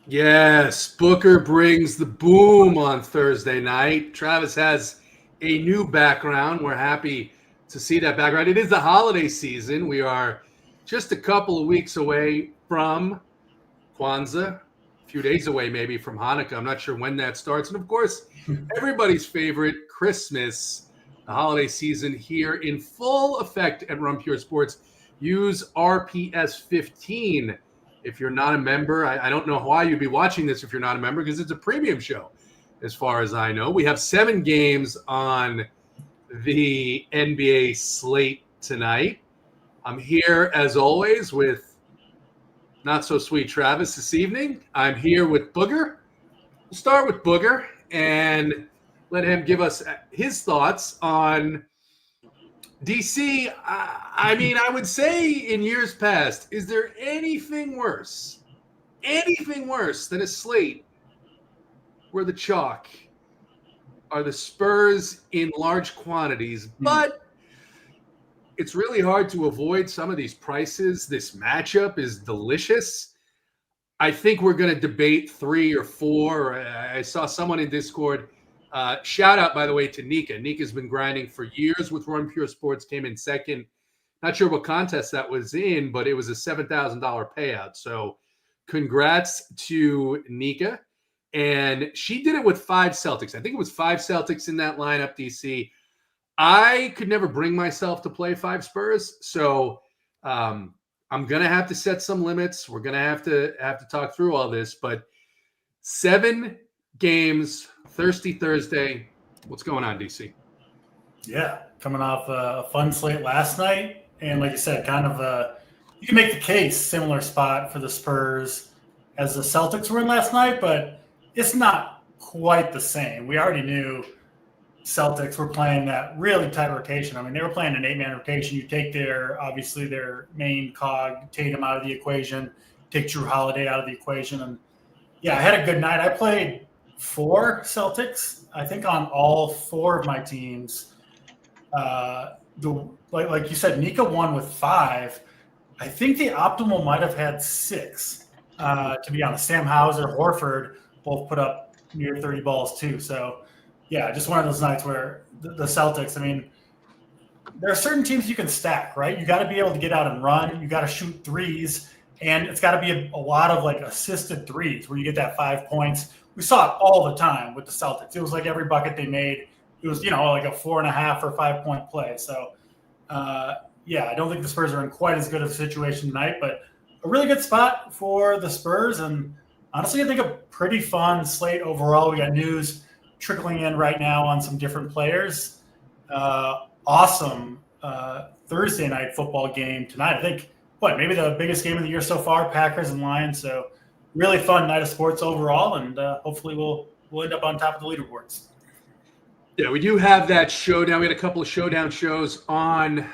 Yes, Booker brings the boom on Thursday night. Travis has a new background. We're happy to see that background. It is the holiday season. We are just a couple of weeks away from Kwanzaa, a few days away maybe from Hanukkah. I'm not sure when that starts. And of course, everybody's favorite, Christmas, the holiday season here in full effect at Run Pure Sports. Use RPS 15 if you're not a member. I don't know why you'd be watching this if you're not a member, because it's a premium show as far as I know. We have 7 games on the NBA slate tonight. I'm here as always with not so sweet Travis this evening. I'm here with Booger. We'll start with Booger and let him give us his thoughts on DC. I mean, I would say in years past, is there anything worse than a slate where the chalk are the Spurs in large quantities, but it's really hard to avoid some of these prices. This matchup is delicious. I think we're going to debate 3 or 4. I saw someone in Discord. Shout out, by the way, to Nika. Nika's been grinding for years with Run Pure Sports, came in second. Not sure what contest that was in, but it was a $7,000 payout. So congrats to Nika. And she did it with 5 Celtics. I think it was 5 Celtics in that lineup, DC. I could never bring myself to play 5 Spurs. So I'm going to have to set some limits. We're going to have to talk through all this. But 7 games, Thirsty Thursday. What's going on, DC? Yeah, coming off a fun slate last night. And like you said, kind of you can make the case, similar spot for the Spurs as the Celtics were in last night, but it's not quite the same. We already knew Celtics were playing that really tight rotation. I mean, they were playing an 8-man rotation. You take obviously their main cog, Tatum, out of the equation, take Drew Holiday out of the equation. And yeah, I had a good night. I played 4 Celtics, I think, on all 4 of my teams. Like you said, Nika won with 5. I think the optimal might have had 6, to be honest. Sam Hauser, Horford both put up near 30 balls too. So, yeah, just one of those nights where the Celtics, I mean, there are certain teams you can stack, right? You got to be able to get out and run. You got to shoot threes, and it's got to be a lot of like assisted threes where you get that 5 points. We saw it all the time with the Celtics. It was like every bucket they made, it was, like a 4.5 or 5 point play. So, yeah, I don't think the Spurs are in quite as good of a situation tonight, but a really good spot for the Spurs. And honestly, I think a pretty fun slate overall. We got news trickling in right now on some different players. Awesome Thursday night football game tonight. I think, maybe the biggest game of the year so far, Packers and Lions. So really fun night of sports overall, and hopefully we'll end up on top of the leaderboards. Yeah, we do have that showdown. We had a couple of showdown shows on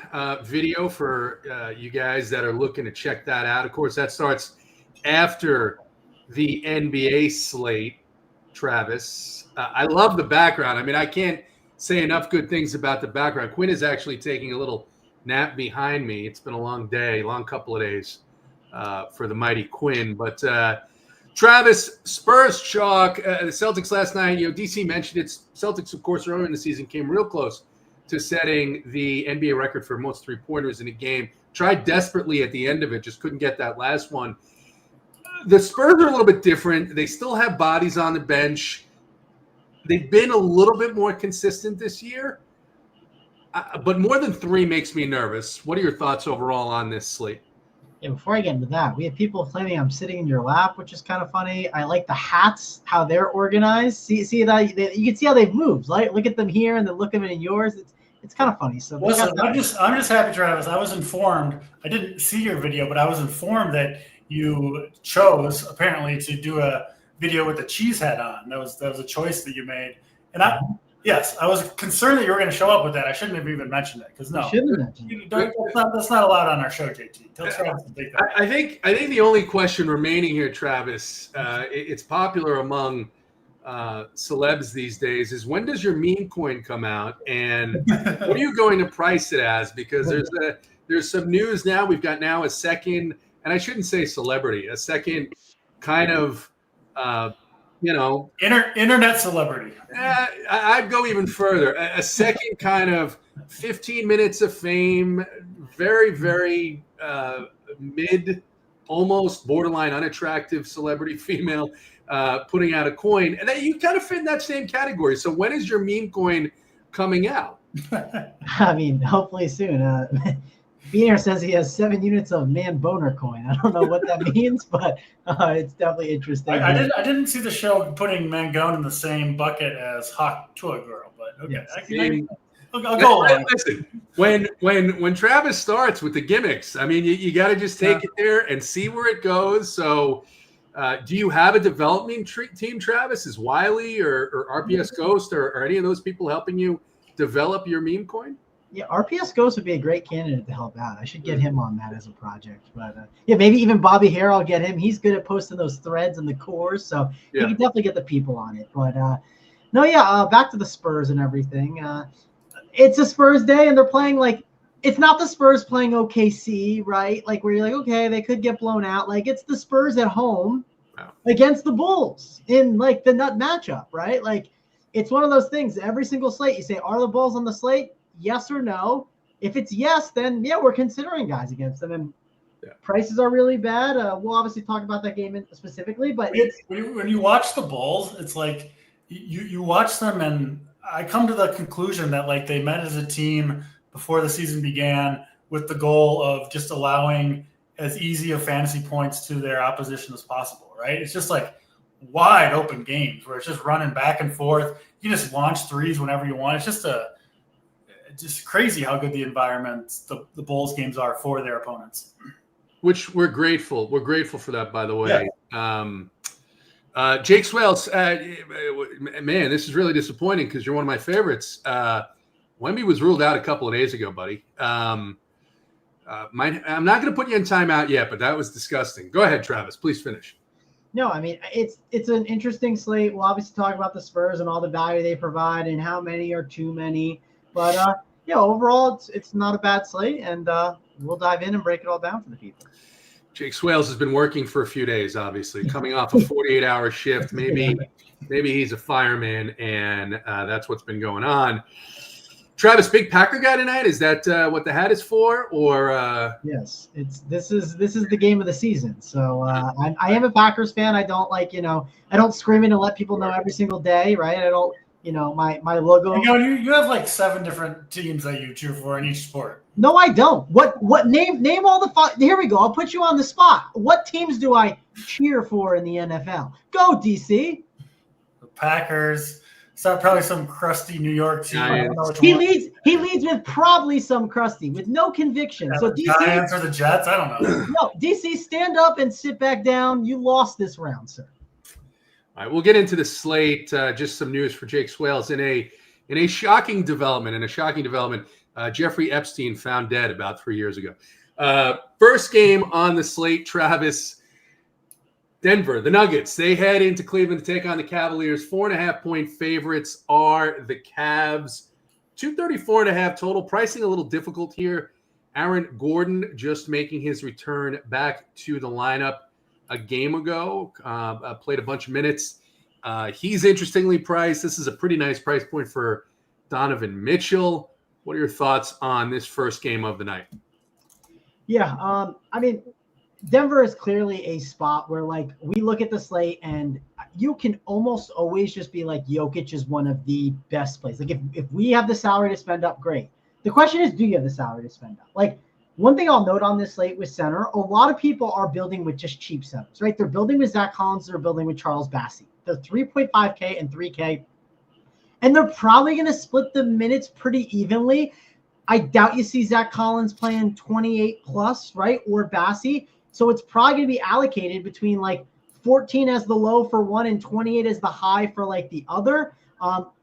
video for you guys that are looking to check that out. Of course, that starts after the NBA slate, Travis. I love the background. I mean, I can't say enough good things about the background. Quinn is actually taking a little nap behind me. It's been a long day, long couple of days for the mighty Quinn. But Travis, Spurs chalk. The Celtics last night, DC mentioned it. Celtics, of course, earlier in the season came real close to setting the NBA record for most 3-pointers in a game. Tried desperately at the end of it, just couldn't get that last one. The Spurs are a little bit different. They still have bodies on the bench. They've been a little bit more consistent this year, but more than 3 makes me nervous. What are your thoughts overall on this slate? Yeah, before I get into that, we have people claiming I'm sitting in your lap, which is kind of funny. I like the hats, how they're organized. See that you can see how they've moved. Right? Look at them here, and then look at them in yours. It's kind of funny. So listen, I'm just happy, Travis. I was informed. I didn't see your video, but I was informed that you chose apparently to do a video with the cheese head on. That was a choice that you made, and Yes, I was concerned that you were going to show up with that. I shouldn't have even mentioned it because that's not allowed on our show, JT. Tell Travis to take that. I think the only question remaining here, Travis, it's popular among celebs these days, is when does your meme coin come out, and what are you going to price it as? Because there's some news now. We've got now a second, and I shouldn't say celebrity, a second kind of Internet celebrity. I'd go even further. A second kind of 15 minutes of fame, very, very mid, almost borderline unattractive celebrity female putting out a coin. And then you kind of fit in that same category. So when is your meme coin coming out? I mean, hopefully soon. Beaner says he has 7 units of man boner coin. I don't know what that means, but it's definitely interesting. I didn't see the show putting Mangone in the same bucket as Hawk Tour Girl, but okay. Yes. I'll go along. Listen, when Travis starts with the gimmicks, I mean, you got to just take it there and see where it goes. So do you have a development team, Travis? Is Wiley or RPS Ghost or any of those people helping you develop your meme coin? Yeah, RPS Ghost would be a great candidate to help out. I should get him on that as a project. But yeah, maybe even Bobby Hare, I'll get him. He's good at posting those threads and the cores, so he can definitely get the people on it. But back to the Spurs and everything. It's a Spurs day, and they're playing it's not the Spurs playing OKC, right? Like where you're like, okay, they could get blown out. Like it's the Spurs at home against the Bulls in the nut matchup, right? Like it's one of those things. Every single slate, you say, are the Bulls on the slate? Yes or no. If it's yes, then we're considering guys against them. And prices are really bad. We'll obviously talk about that game specifically, but when you watch the Bulls, it's like you watch them, and I come to the conclusion that they met as a team before the season began with the goal of just allowing as easy of fantasy points to their opposition as possible, right? It's just wide open games where it's just running back and forth. You just launch threes whenever you want. It's just crazy how good the environment the Bulls games are for their opponents. Which we're grateful. We're grateful for that, by the way. Yeah. Jake Swales, man, this is really disappointing because you're one of my favorites. Wemby was ruled out a couple of days ago, buddy. I'm not going to put you in timeout yet, but that was disgusting. Go ahead, Travis. Please finish. No, I mean, it's an interesting slate. We'll obviously talk about the Spurs and all the value they provide and how many are too many. But, overall, it's not a bad slate, and we'll dive in and break it all down for the people. Jake Swales has been working for a few days, obviously, coming off a 48-hour shift. Maybe he's a fireman, and that's what's been going on. Travis, big Packer guy tonight. Is that what the hat is for, or? Yes, this is the game of the season. So I am a Packers fan. I don't I don't scream it and let people know every single day, right? I don't. My logo. You have 7 different teams that you cheer for in each sport. No, I don't. What name all the five? Here we go. I'll put you on the spot. What teams do I cheer for in the NFL? Go, DC. The Packers. So probably some crusty New York team. I don't know which he leads with probably some crusty with no conviction. So the Giants or the Jets. I don't know. No, DC, stand up and sit back down. You lost this round, sir. All right, we'll get into the slate. Just some news for Jake Swales in a shocking development. Jeffrey Epstein found dead about 3 years ago. First game on the slate, Travis. Denver, the Nuggets. They head into Cleveland to take on the Cavaliers. 4.5-point favorites are the Cavs. 234.5 total. Pricing a little difficult here. Aaron Gordon just making his return back to the lineup a game ago, played a bunch of minutes. He's interestingly priced. This is a pretty nice price point for Donovan Mitchell. What are your thoughts on this first game of the night? Yeah, I mean, Denver is clearly a spot where we look at the slate and you can almost always just be Jokic is one of the best plays. If we have the salary to spend up, great. The question is, do you have the salary to spend up? One thing I'll note on this slate with center, a lot of people are building with just cheap centers, right? They're building with Zach Collins. They're building with Charles Bassey. They're 3.5K and 3K. And they're probably going to split the minutes pretty evenly. I doubt you see Zach Collins playing 28 plus, right? Or Bassey. So it's probably going to be allocated between 14 as the low for one and 28 as the high for the other.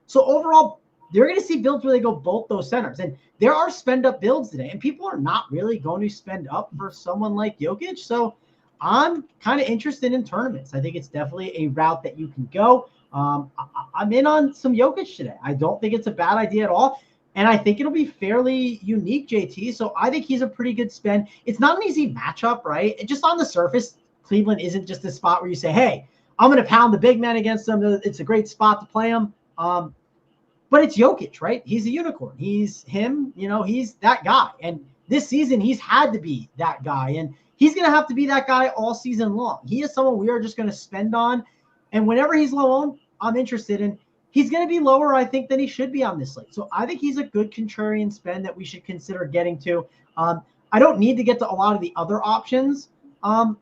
So overall, they're going to see builds where they go both those centers. And there are spend up builds today, and people are not really going to spend up for someone like Jokic. So I'm kind of interested in tournaments. I think it's definitely a route that you can go. I'm in on some Jokic today. I don't think it's a bad idea at all. And I think it'll be fairly unique, JT. So I think he's a pretty good spend. It's not an easy matchup, right? Just on the surface, Cleveland isn't just a spot where you say, hey, I'm going to pound the big men against them. It's a great spot to play them. But it's Jokic, right? He's a unicorn. He's him, he's that guy. And this season, he's had to be that guy. And he's going to have to be that guy all season long. He is someone we are just going to spend on. And whenever he's low owned, I'm interested in. He's going to be lower, I think, than he should be on this slate. So I think he's a good contrarian spend that we should consider getting to. I don't need to get to a lot of the other options on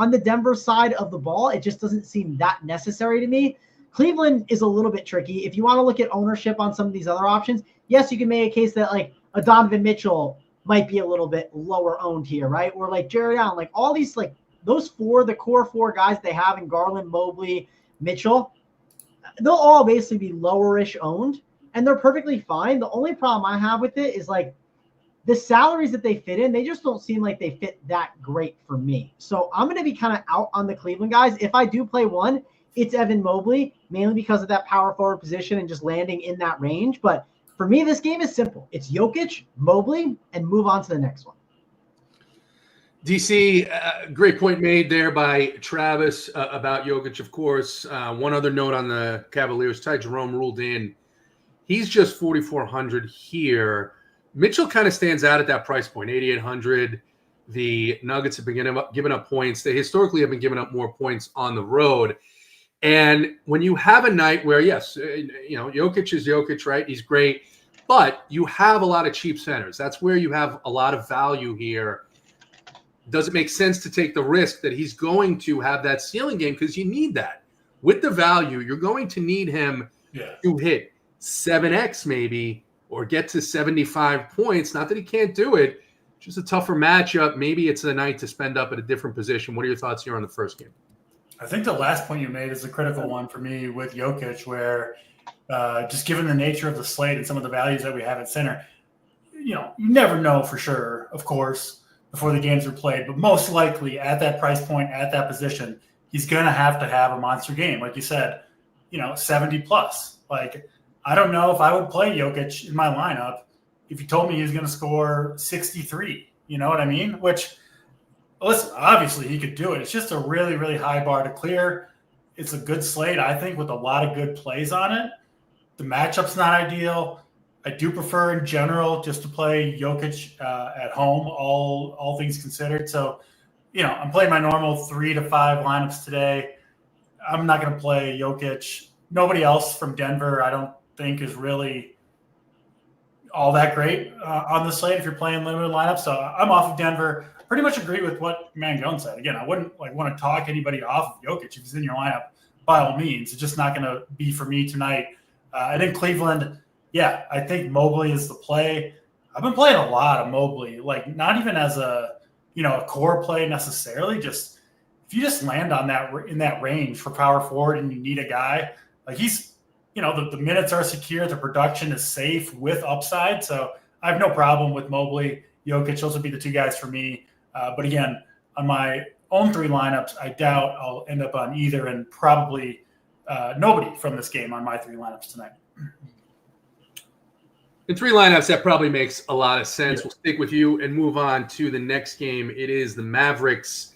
the Denver side of the ball. It just doesn't seem that necessary to me. Cleveland is a little bit tricky. If you want to look at ownership on some of these other options, yes, you can make a case that like a Donovan Mitchell might be a little bit lower owned here, right? Or like Jared Allen, like all these, like those the core four guys they have in Garland, Mobley, Mitchell, they'll all basically be lowerish owned, and they're perfectly fine. The only problem I have with it is like the salaries that they fit in, they just don't seem like they fit that great for me. So I'm going to be kind of out on the Cleveland guys. If I do play one, it's Evan Mobley, mainly because of that power forward position and just landing in that range. But for me, this game is simple. It's Jokic, Mobley, and move on to the next one. DC, great point made there by Travis about Jokic, of course. One other note on the Cavaliers. Ty Jerome ruled in. He's just 4,400 here. Mitchell kind of stands out at that price point, 8,800. The Nuggets have been giving up points. They historically have been giving up more points on the road. And when you have a night where, yes, Jokic is Jokic, right? He's great. But you have a lot of cheap centers. That's where you have a lot of value here. Does it make sense to take the risk that he's going to have that ceiling game? Because you need that. With the value, you're going to need him to hit 7x maybe or get to 75 points. Not that he can't do it. Just a tougher matchup. Maybe it's a night to spend up at a different position. What are your thoughts here on the first game? I think the last point you made is a critical one for me with Jokic, where just given the nature of the slate and some of the values that we have at center, you never know for sure, of course, before the games are played, but most likely at that price point, at that position, he's going to have a monster game. Like you said, 70 plus. Like, I don't know if I would play Jokic in my lineup if you told me he was going to score 63. You know what I mean? Which, listen, obviously he could do it. It's just a really, really high bar to clear. It's a good slate, I think, with a lot of good plays on it. The matchup's not ideal. I do prefer in general just to play Jokic at home, all things considered. So, I'm playing my normal 3 to 5 lineups today. I'm not going to play Jokic. Nobody else from Denver, I don't think, is really all that great on the slate if you're playing limited lineups. So I'm off of Denver. Pretty much agree with what Mangone said. Again, I wouldn't want to talk anybody off of Jokic if he's in your lineup. By all means, it's just not going to be for me tonight. I think Cleveland. Yeah, I think Mobley is the play. I've been playing a lot of Mobley, like not even as a core play necessarily. Just if you just land on that in that range for power forward and you need a guy like he's, the minutes are secure, the production is safe with upside. So I have no problem with Mobley, Jokic. Those would be the two guys for me. But again, on my own 3 lineups, I doubt I'll end up on either, and probably nobody from this game on my 3 lineups tonight. In 3 lineups, that probably makes a lot of sense. Yeah. We'll stick with you and move on to the next game. It is the Mavericks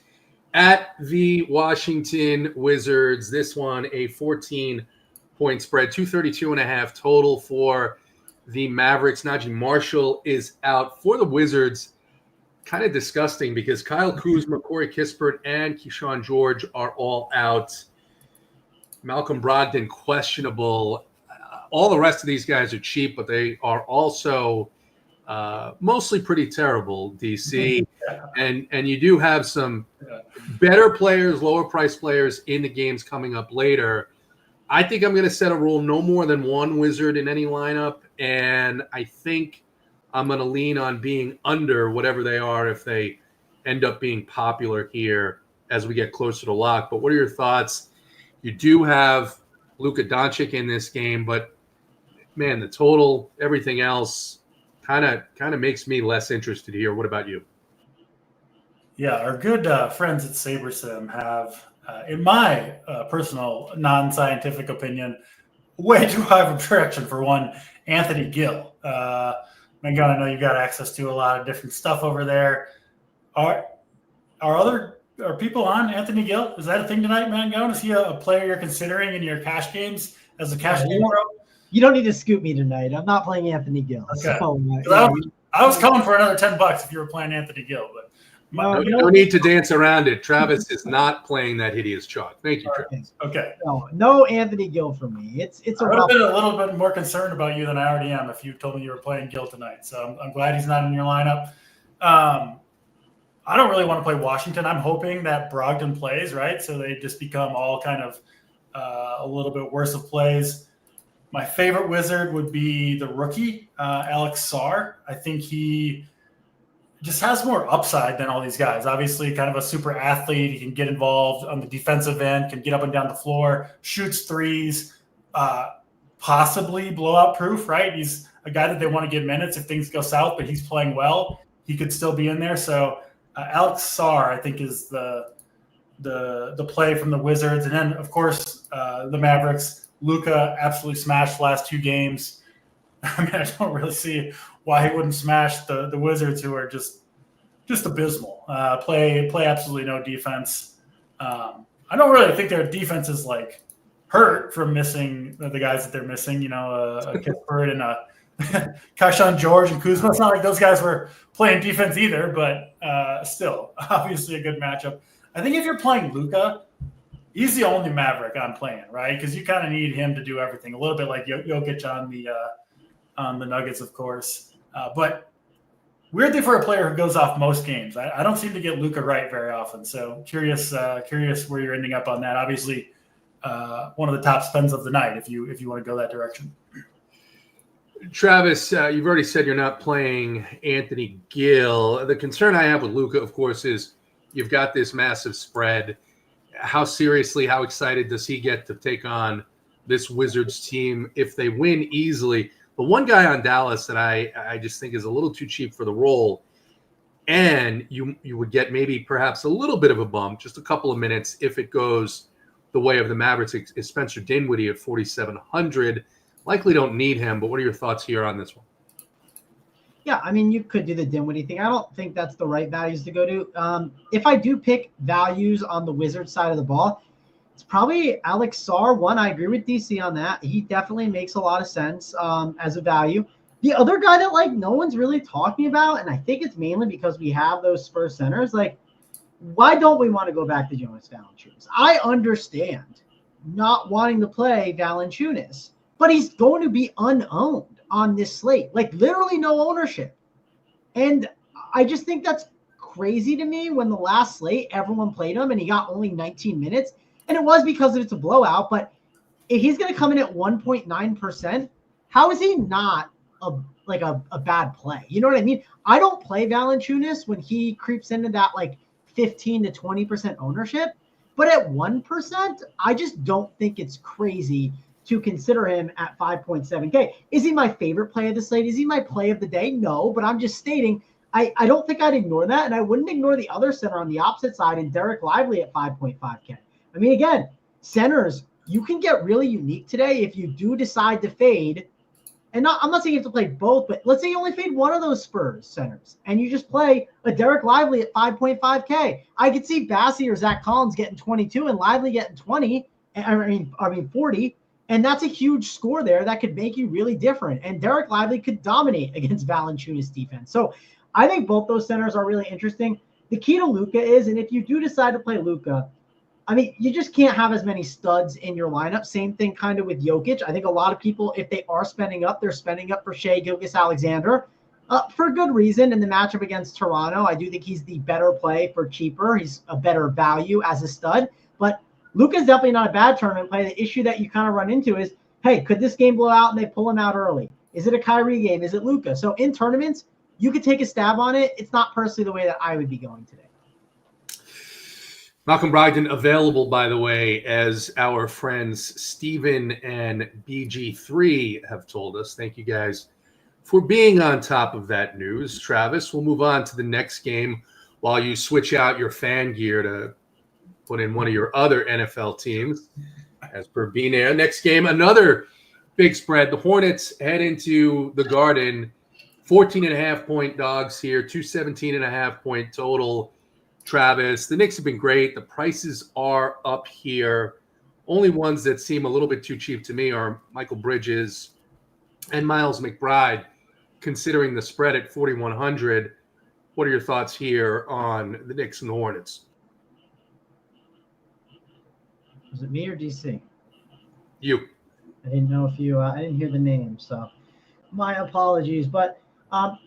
at the Washington Wizards. This one, a 14-point spread, 232.5 total for the Mavericks. Najee Marshall is out for the Wizards. Kind of disgusting because Kyle Kuzma, Corey Kispert, and Keyshawn George are all out. Malcolm Brogdon, questionable. All the rest of these guys are cheap, but they are also mostly pretty terrible, DC. And you do have some better players, lower price players in the games coming up later. I think I'm going to set a rule no more than 1 Wizard in any lineup, and I think I'm going to lean on being under whatever they are if they end up being popular here as we get closer to lock. But what are your thoughts? You do have Luka Doncic in this game, but man, the total, everything else kind of makes me less interested here. What about you? Yeah, our good friends at SaberSim have, in my personal non-scientific opinion, way too high of a projection for one Anthony Gill. Mangone, I know you've got access to a lot of different stuff over there. Our other Are people on Anthony Gill? Is that a thing tonight, man? Going to see a player you're considering in your cash games as a cash game pro? You don't need to scoop me tonight. I'm not playing Anthony Gill. Okay. So, I was calling for another $10 if you were playing Anthony Gill, but no need to dance around it. Travis is not playing that hideous chalk. Thank you, Travis. Okay. No Anthony Gill for me. It's I would have been a little bit more concerned about you than I already am if you told me you were playing Gill tonight. So I'm glad he's not in your lineup. I don't really want to play Washington. I'm hoping that Brogdon plays, right? So they just become all kind of a little bit worse of plays. My favorite Wizard would be the rookie, Alex Sarr. I think he just has more upside than all these guys. Obviously, kind of a super athlete. He can get involved on the defensive end, can get up and down the floor, shoots threes, possibly blowout proof, right? He's a guy that they want to give minutes if things go south, but he's playing well. He could still be in there. So Alex Sarr, I think, is the play from the Wizards. And then, of course, the Mavericks. Luka absolutely smashed the last 2 games. I mean, I don't really see why he wouldn't smash the Wizards, who are just abysmal. Play absolutely no defense. I don't really think their defense is like hurt from missing the guys that they're missing. You know, a Kispert and a Kashan George and Kuzma. It's not like those guys were playing defense either, but still, obviously a good matchup. I think if you're playing Luka, he's the only Maverick I'm playing, right? Because you kind of need him to do everything. A little bit like Jokic on the Nuggets, of course. But weirdly for a player who goes off most games, I don't seem to get Luka right very often. So curious where you're ending up on that. Obviously, one of the top spends of the night if you want to go that direction. Travis, you've already said you're not playing Anthony Gill. The concern I have with Luka, of course, is you've got this massive spread. How seriously, how excited does he get to take on this Wizards team if they win easily? The one guy on Dallas that I just think is a little too cheap for the role, and you would get maybe perhaps a little bit of a bump, just a couple of minutes if it goes the way of the Mavericks, is Spencer Dinwiddie at 4,700. Likely don't need him, but what are your thoughts here on this one? Yeah, I mean, you could do the Dinwiddie thing. I don't think that's the right values to go to. If I do pick values on the Wizards side of the ball, it's probably Alex Sarr. One, I agree with DC on that. He definitely makes a lot of sense as a value. The other guy that no one's really talking about, and I think it's mainly because we have those Spurs centers, why don't we want to go back to Jonas Valanciunas? I understand not wanting to play Valanciunas, but he's going to be unowned on this slate, literally no ownership. And I just think that's crazy to me. When the last slate, everyone played him and he got only 19 minutes. And it was because it's a blowout. But if he's going to come in at 1.9%, how is he not a bad play? You know what I mean? I don't play Valanciunas when he creeps into that 15 to 20% ownership. But at 1%, I just don't think it's crazy to consider him at 5.7K. Is he my favorite play of the slate? Is he my play of the day? No, but I'm just stating, I don't think I'd ignore that, and I wouldn't ignore the other center on the opposite side in Derek Lively at 5.5K. I mean, again, centers, you can get really unique today if you do decide to fade, and I'm not saying you have to play both, but let's say you only fade one of those Spurs centers, and you just play a Derek Lively at 5.5K. I could see Bassey or Zach Collins getting 22 and Lively getting 20, I mean 40, and that's a huge score there that could make you really different. And Derek Lively could dominate against Valanciunas' defense. So I think both those centers are really interesting. The key to Luka is, and if you do decide to play Luka, I mean, you just can't have as many studs in your lineup. Same thing kind of with Jokic. I think a lot of people, if they are spending up, they're spending up for Shai Gilgeous-Alexander for good reason. In the matchup against Toronto, I do think he's the better play for cheaper. He's a better value as a stud. But Luka's definitely not a bad tournament play. The issue that you kind of run into is, hey, could this game blow out and they pull him out early? Is it a Kyrie game? Is it Luka? So in tournaments, you could take a stab on it. It's not personally the way that I would be going today. Malcolm Brogdon available, by the way, as our friends Steven and BG3 have told us. Thank you guys for being on top of that news. Travis, we'll move on to the next game while you switch out your fan gear to put in one of your other NFL teams, as per Beanair. Next game, another big spread. The Hornets head into the Garden, 14.5-point dogs here, 217.5-point total. Travis. The Knicks have been great. The prices are up here. Only ones that seem a little bit too cheap to me are Michael Bridges and Miles McBride, considering the spread at 4,100. What are your thoughts here on the Knicks and the Hornets? Was it me or DC? You. I didn't know if you. I didn't hear the name, so my apologies. But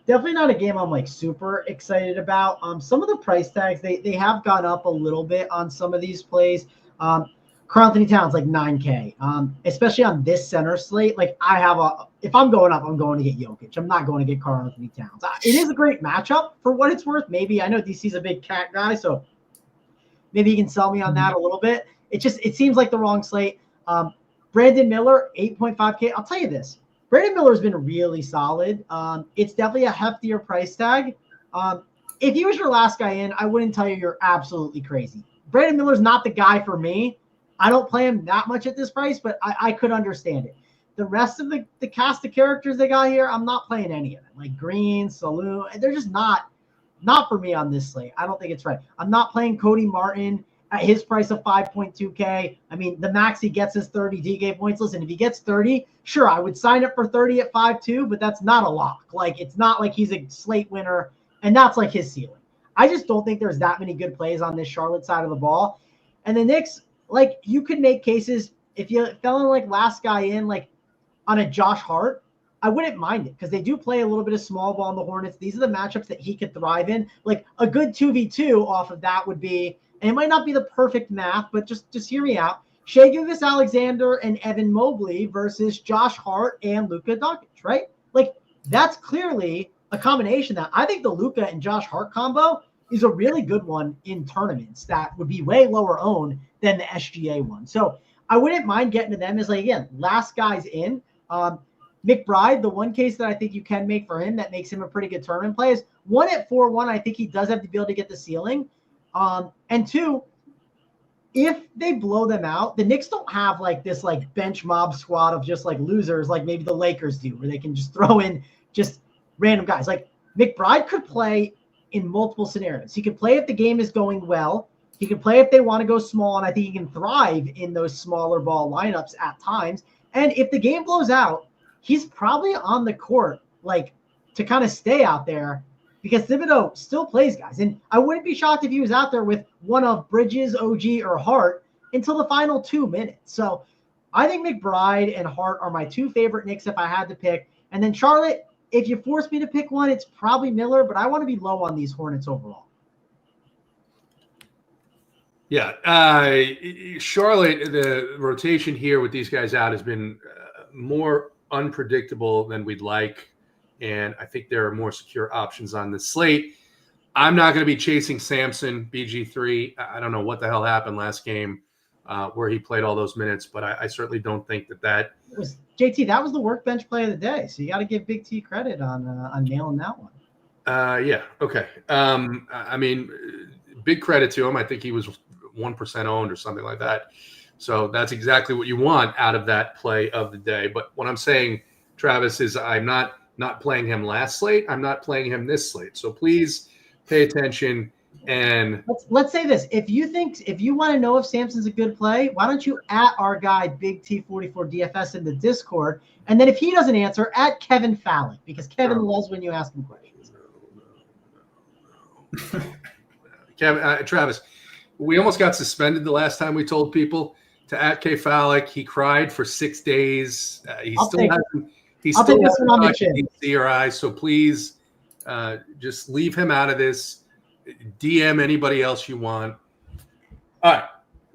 definitely not a game I'm like super excited about. Some of the price tags they have gone up a little bit on some of these plays. Karl Anthony Towns like 9K. Especially on this center slate. Like if I'm going up, I'm going to get Jokic. I'm not going to get Karl Anthony Towns. It is a great matchup for what it's worth. Maybe I know DC's a big cat guy, so maybe you can sell me on that a little bit. It seems like the wrong slate. Brandon Miller, 8.5K. I'll tell you this. Brandon Miller has been really solid. It's definitely a heftier price tag. If he was your last guy in, I wouldn't tell you you're absolutely crazy. Brandon Miller's not the guy for me. I don't play him that much at this price, but I could understand it. The rest of the cast of characters they got here, I'm not playing any of them. Like Green, Saloon, they're just not for me on this slate. I don't think it's right. I'm not playing Cody Martin at his price of 5.2K. I mean, the max he gets is 30 DK points. Listen, if he gets 30, sure, I would sign up for 30 at 5.2, but that's not a lock. Like, it's not like he's a slate winner, and that's like his ceiling. I just don't think there's that many good plays on this Charlotte side of the ball. And the Knicks, like, you could make cases if you fell in like last guy in, like on a Josh Hart, I wouldn't mind it because they do play a little bit of small ball in the Hornets. These are the matchups that he could thrive in. Like a good 2v2 off of that would be, and it might not be the perfect math, but just hear me out. Shai Gilgeous-Alexander and Evan Mobley versus Josh Hart and Luka Doncic, right? Like that's clearly a combination that I think the Luka and Josh Hart combo is a really good one in tournaments that would be way lower owned than the SGA one. So I wouldn't mind getting to them as like, again, last guys in. McBride, the one case that I think you can make for him that makes him a pretty good tournament play is 1 at 4-1. I think he does have the ability to get the ceiling. And 2, if they blow them out, the Knicks don't have like this like bench mob squad of just like losers like maybe the Lakers do, where they can just throw in just random guys. Like McBride could play in multiple scenarios. He could play if the game is going well. He can play if they want to go small, and I think he can thrive in those smaller ball lineups at times. And if the game blows out, he's probably on the court like to kind of stay out there because Thibodeau still plays guys. And I wouldn't be shocked if he was out there with one of Bridges, OG, or Hart until the final 2 minutes. So I think McBride and Hart are my 2 favorite Knicks if I had to pick. And then Charlotte, if you force me to pick one, it's probably Miller, but I want to be low on these Hornets overall. Yeah. Charlotte, the rotation here with these guys out has been more unpredictable than we'd like. And I think there are more secure options on the slate. I'm not going to be chasing Samson, BG3. I don't know what the hell happened last game where he played all those minutes, but I certainly don't think that was JT. That was the workbench play of the day. So you got to give Big T credit on nailing that one. Yeah. Okay. I mean, big credit to him. I think he was 1% owned or something like that. So that's exactly what you want out of that play of the day. But what I'm saying, Travis, is I'm not playing him last slate. I'm not playing him this slate. So please pay attention. And let's say this. If you want to know if Samson's a good play, why don't you at our guy Big T44 DFS in the Discord? And then if he doesn't answer, at Kevin Fallon, because Kevin loves when you ask him questions. Kevin, Travis, we almost got suspended the last time we told people to at K Fallick. He cried for 6 days. He still hasn't CRI. So please just leave him out of this. DM anybody else you want. All right,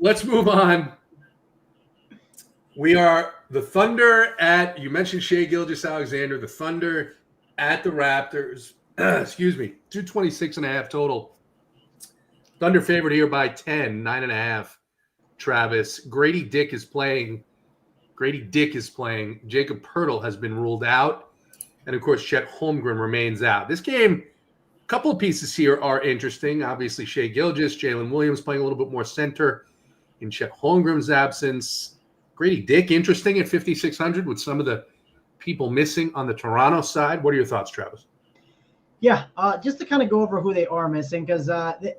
let's move on. We are the Thunder at, you mentioned Shai Gilgeous-Alexander, the Thunder at the Raptors. Excuse me, 226.5 total. Thunder favored here by 10, 9.5. Travis. Grady Dick is playing. Jacob Poeltl has been ruled out. And, of course, Chet Holmgren remains out. This game, a couple of pieces here are interesting. Obviously, Shai Gilgeous, Jalen Williams playing a little bit more center in Chet Holmgren's absence. Grady Dick, interesting at 5,600 with some of the people missing on the Toronto side. What are your thoughts, Travis? Yeah, just to kind of go over who they are missing, because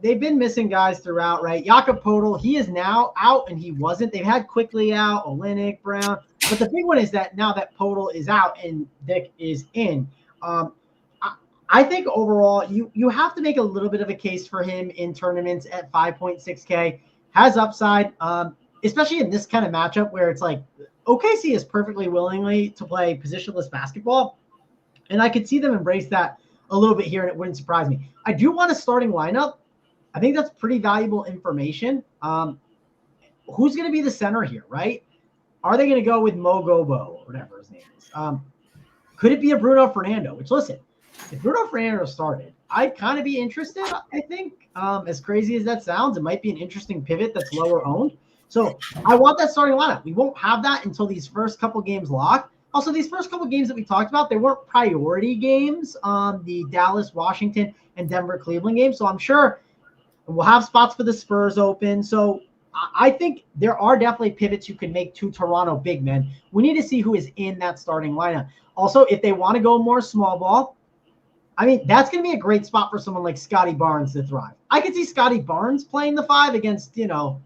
they've been missing guys throughout, right? Jakob Poeltl, he is now out, and he wasn't. They've had Quickly out, Olynyk, Brown. But the big one is that now that Poeltl is out and Dick is in, I think overall you have to make a little bit of a case for him in tournaments at 5.6K. Has upside, especially in this kind of matchup where it's like OKC is perfectly willingly to play positionless basketball, and I could see them embrace that a little bit here, and it wouldn't surprise me. I do want a starting lineup. I think that's pretty valuable information. Who's going to be the center here, right? Are they going to go with Mo Gobo or whatever his name is? Could it be a Bruno Fernando? Which, listen, if Bruno Fernando started, I'd kind of be interested, I think. As crazy as that sounds, it might be an interesting pivot that's lower owned. So I want that starting lineup. We won't have that until these first couple games lock. Also, these first couple games that we talked about, they weren't priority games, the Dallas, Washington, and Denver, Cleveland games. So I'm sure we'll have spots for the Spurs open. So I think there are definitely pivots you can make to Toronto big men. We need to see who is in that starting lineup. Also, if they want to go more small ball, I mean, that's going to be a great spot for someone like Scotty Barnes to thrive. I could see Scotty Barnes playing the 5 against, Jalen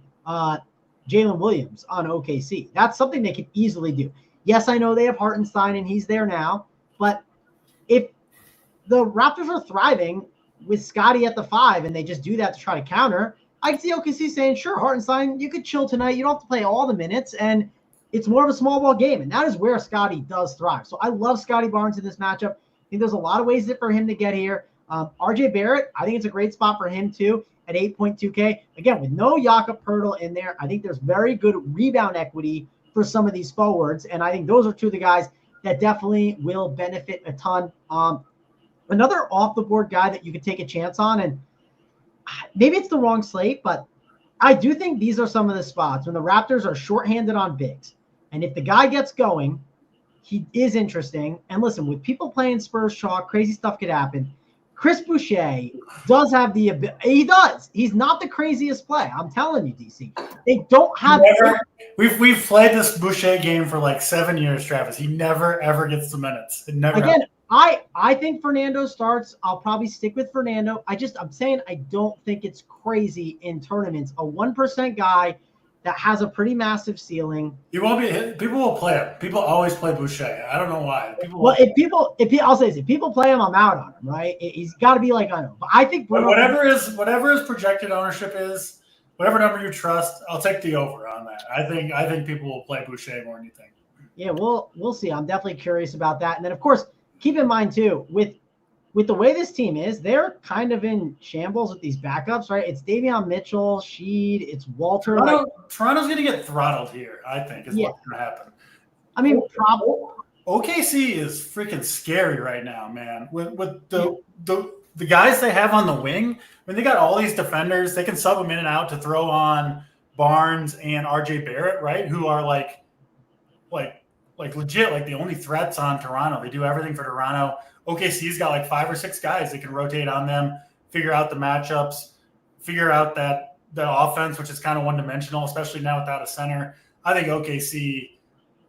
Williams on OKC. That's something they could easily do. Yes, I know they have Hartenstein and he's there now, but if the Raptors are thriving with Scotty at the 5 and they just do that to try to counter, I can see OKC saying, sure, Hartenstein, you could chill tonight. You don't have to play all the minutes, and it's more of a small ball game, and that is where Scotty does thrive. So I love Scotty Barnes in this matchup. I think there's a lot of ways for him to get here. RJ Barrett, I think it's a great spot for him too at 8.2K. Again, with no Jakob Poeltl in there, I think there's very good rebound equity for some of these forwards, and I think those are two of the guys that definitely will benefit a ton. Another off-the-board guy that you could take a chance on, and maybe it's the wrong slate, but I do think these are some of the spots when the Raptors are shorthanded on bigs. And if the guy gets going, he is interesting. And listen, with people playing Spurs chalk, crazy stuff could happen. Chris Boucher does have the ability. He does. He's not the craziest play. I'm telling you, DC. They don't have. We've played this Boucher game for like 7 years, Travis. He never ever gets the minutes. It never. Again, I think Fernando starts. I'll probably stick with Fernando. I'm saying I don't think it's crazy in tournaments. A 1% guy that has a pretty massive ceiling. He won't be. People will play him. People always play Boucher. I don't know why. I'll say this, if people play him, I'm out on him. Right? He's got to be like I know. But I think whatever his projected ownership is, whatever number you trust, I'll take the over on that. I think people will play Boucher more than you think. Yeah, we'll see. I'm definitely curious about that. And then of course, keep in mind too, with the way this team is, they're kind of in shambles with these backups, right? It's Davion Mitchell, Sheed, it's Walter. Toronto's going to get throttled here, I think, is what's going to happen. I mean, probably. OKC is freaking scary right now, man. With the guys they have on the wing, when they got all these defenders, they can sub them in and out to throw on Barnes and RJ Barrett, right? Who are like legit, like the only threats on Toronto. They do everything for Toronto. OKC's got like 5 or 6 guys they can rotate on them, figure out the matchups, figure out the offense, which is kind of one-dimensional, especially now without a center. I think OKC,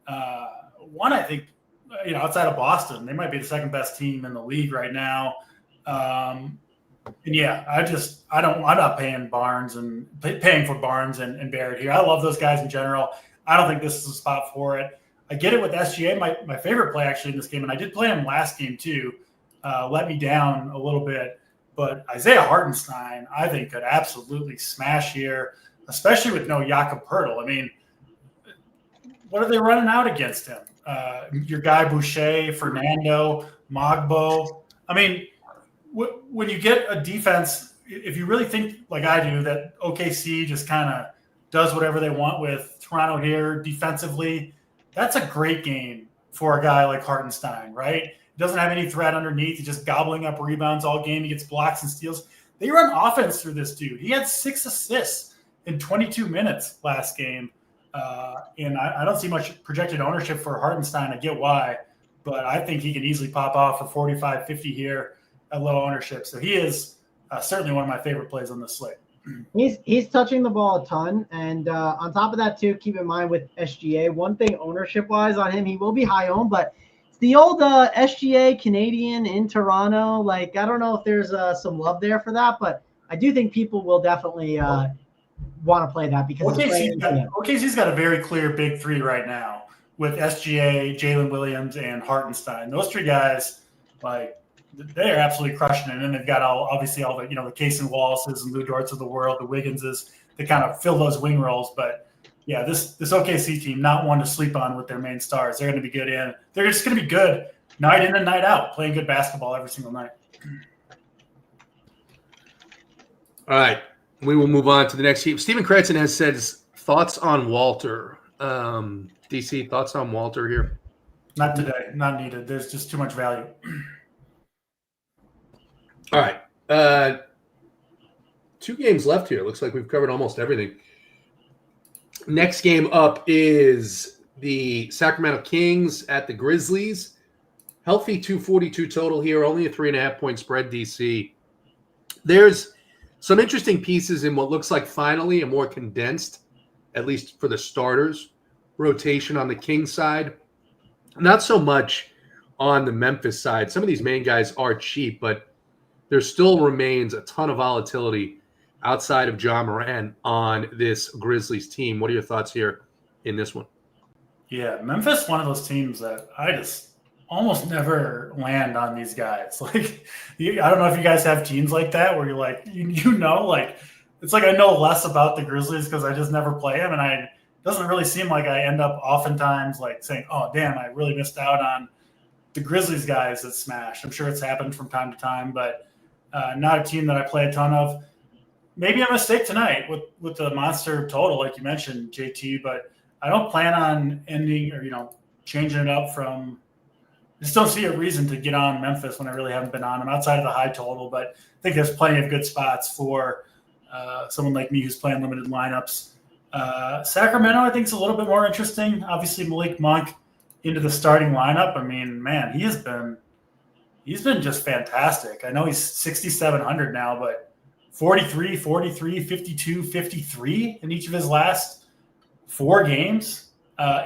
outside of Boston, they might be the second best team in the league right now. I'm not paying for Barnes and Barrett here. I love those guys in general. I don't think this is a spot for it. I get it with SGA. My favorite play actually in this game, and I did play him last game too, let me down a little bit. But Isaiah Hartenstein, I think, could absolutely smash here, especially with no Jakob Poeltl. I mean, what are they running out against him? Your guy Boucher, Fernando, Mogbo. I mean, when you get a defense, if you really think like I do that OKC just kind of does whatever they want with Toronto here defensively, that's a great game for a guy like Hartenstein, right? He doesn't have any threat underneath. He's just gobbling up rebounds all game. He gets blocks and steals. They run offense through this dude. He had 6 assists in 22 minutes last game. And I don't see much projected ownership for Hartenstein. I get why, but I think he can easily pop off for 45, 50 here at low ownership. So he is certainly one of my favorite plays on this slate. He's touching the ball a ton, and on top of that too, keep in mind with SGA, one thing ownership wise on him, he will be high owned, but it's the old SGA Canadian in Toronto. Like, I don't know if there's some love there for that, but I do think people will definitely want to play that because OKC's got a very clear big three right now with SGA, Jalen Williams, and Hartenstein. Those three guys, like, they are absolutely crushing it. And then they've got obviously all the, the Kaysen Wallaces and Lou Dorts of the world, the Wigginses, to kind of fill those wing roles. But yeah, this OKC team, not one to sleep on with their main stars. They're going to be good in. They're just going to be good night in and night out, playing good basketball every single night. All right. We will move on to the next team. Steven Kretzen has said thoughts on Walter. DC, thoughts on Walter here? Not today. Not needed. There's just too much value. All right. 2 games left here. Looks like we've covered almost everything. Next game up is the Sacramento Kings at the Grizzlies. Healthy 242 total here, only a 3.5-point spread, DC. There's some interesting pieces in what looks like finally a more condensed, at least for the starters, rotation on the Kings side. Not so much on the Memphis side. Some of these main guys are cheap, but there still remains a ton of volatility outside of Ja Morant on this Grizzlies team. What are your thoughts here in this one? Yeah, Memphis, one of those teams that I just almost never land on these guys. Like, I don't know if you guys have teams like that where you're like, like, it's like I know less about the Grizzlies because I just never play them, and it doesn't really seem like I end up oftentimes like saying, oh, damn, I really missed out on the Grizzlies guys that smashed. I'm sure it's happened from time to time, but not a team that I play a ton of. Maybe a mistake tonight with the monster total, like you mentioned, JT, but I don't plan on ending or, changing it up from – I just don't see a reason to get on Memphis when I really haven't been on them outside of the high total, but I think there's plenty of good spots for someone like me who's playing limited lineups. Sacramento, I think, is a little bit more interesting. Obviously, Malik Monk into the starting lineup. I mean, man, he's been just fantastic. I know he's 6,700 now, but 43, 43, 52, 53 in each of his last 4 games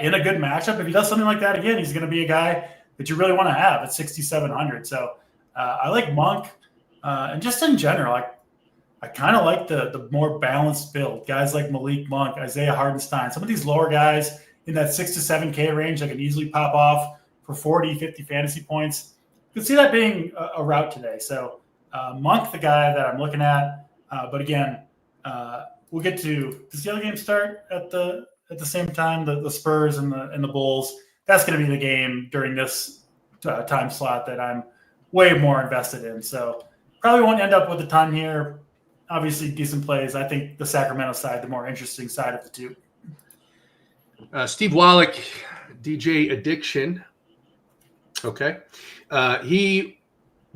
in a good matchup. If he does something like that again, he's going to be a guy that you really want to have at 6,700. So I like Monk. And just in general, I kind of like the more balanced build. Guys like Malik Monk, Isaiah Hartenstein, some of these lower guys in that 6 to 7K range that can easily pop off for 40, 50 fantasy points. You can see that being a route today. So Monk, the guy that I'm looking at. But again, we'll get to – does the other game start at the same time, the Spurs and the Bulls? That's going to be the game during this time slot that I'm way more invested in. So probably won't end up with a ton here. Obviously, decent plays. I think the Sacramento side, the more interesting side of the two. Steve Wallach, DJ Addiction. Okay. He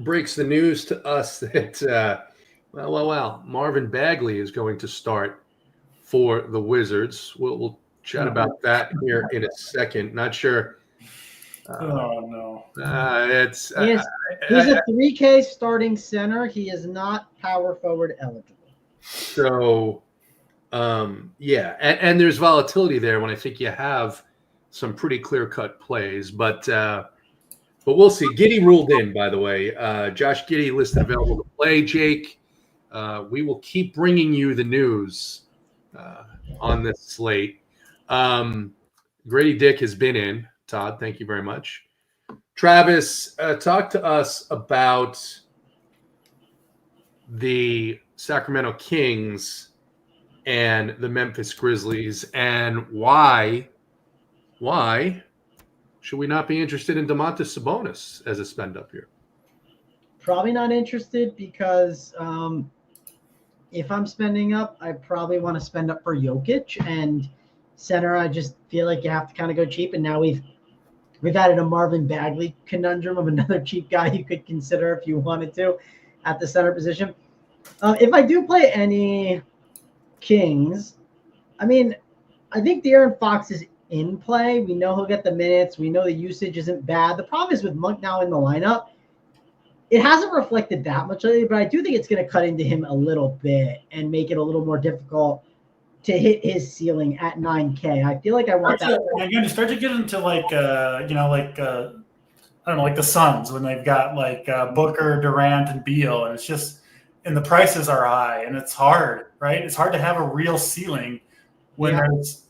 breaks the news to us that, Marvin Bagley is going to start for the Wizards. We'll chat about that here in a second. Not sure. Oh, no. He's a 3K starting center. He is not power forward eligible. So, and there's volatility there when I think you have some pretty clear-cut plays. But we'll see. Giddey ruled in, by the way. Josh Giddey listed available to play, Jake. We will keep bringing you the news on this slate. Grady Dick has been in. Todd, thank you very much. Travis, talk to us about the Sacramento Kings and the Memphis Grizzlies and why should we not be interested in Domantas Sabonis as a spend up here? Probably not interested because if I'm spending up, I probably want to spend up for Jokic, and center, I just feel like you have to kind of go cheap. And now we've added a Marvin Bagley conundrum of another cheap guy you could consider if you wanted to at the center position. If I do play any Kings, I mean, I think De'Aaron Fox is in play. We know he'll get the minutes. We know the usage isn't bad. The problem is with Monk now in the lineup, it hasn't reflected that much lately, but I do think it's going to cut into him a little bit and make it a little more difficult to hit his ceiling at 9K. I feel like I want that. Again, you start to get into I don't know, like the Suns when they've got like Booker, Durant, and Beal, and it's just, and the prices are high, and it's hard, right? It's hard to have a real ceiling when there's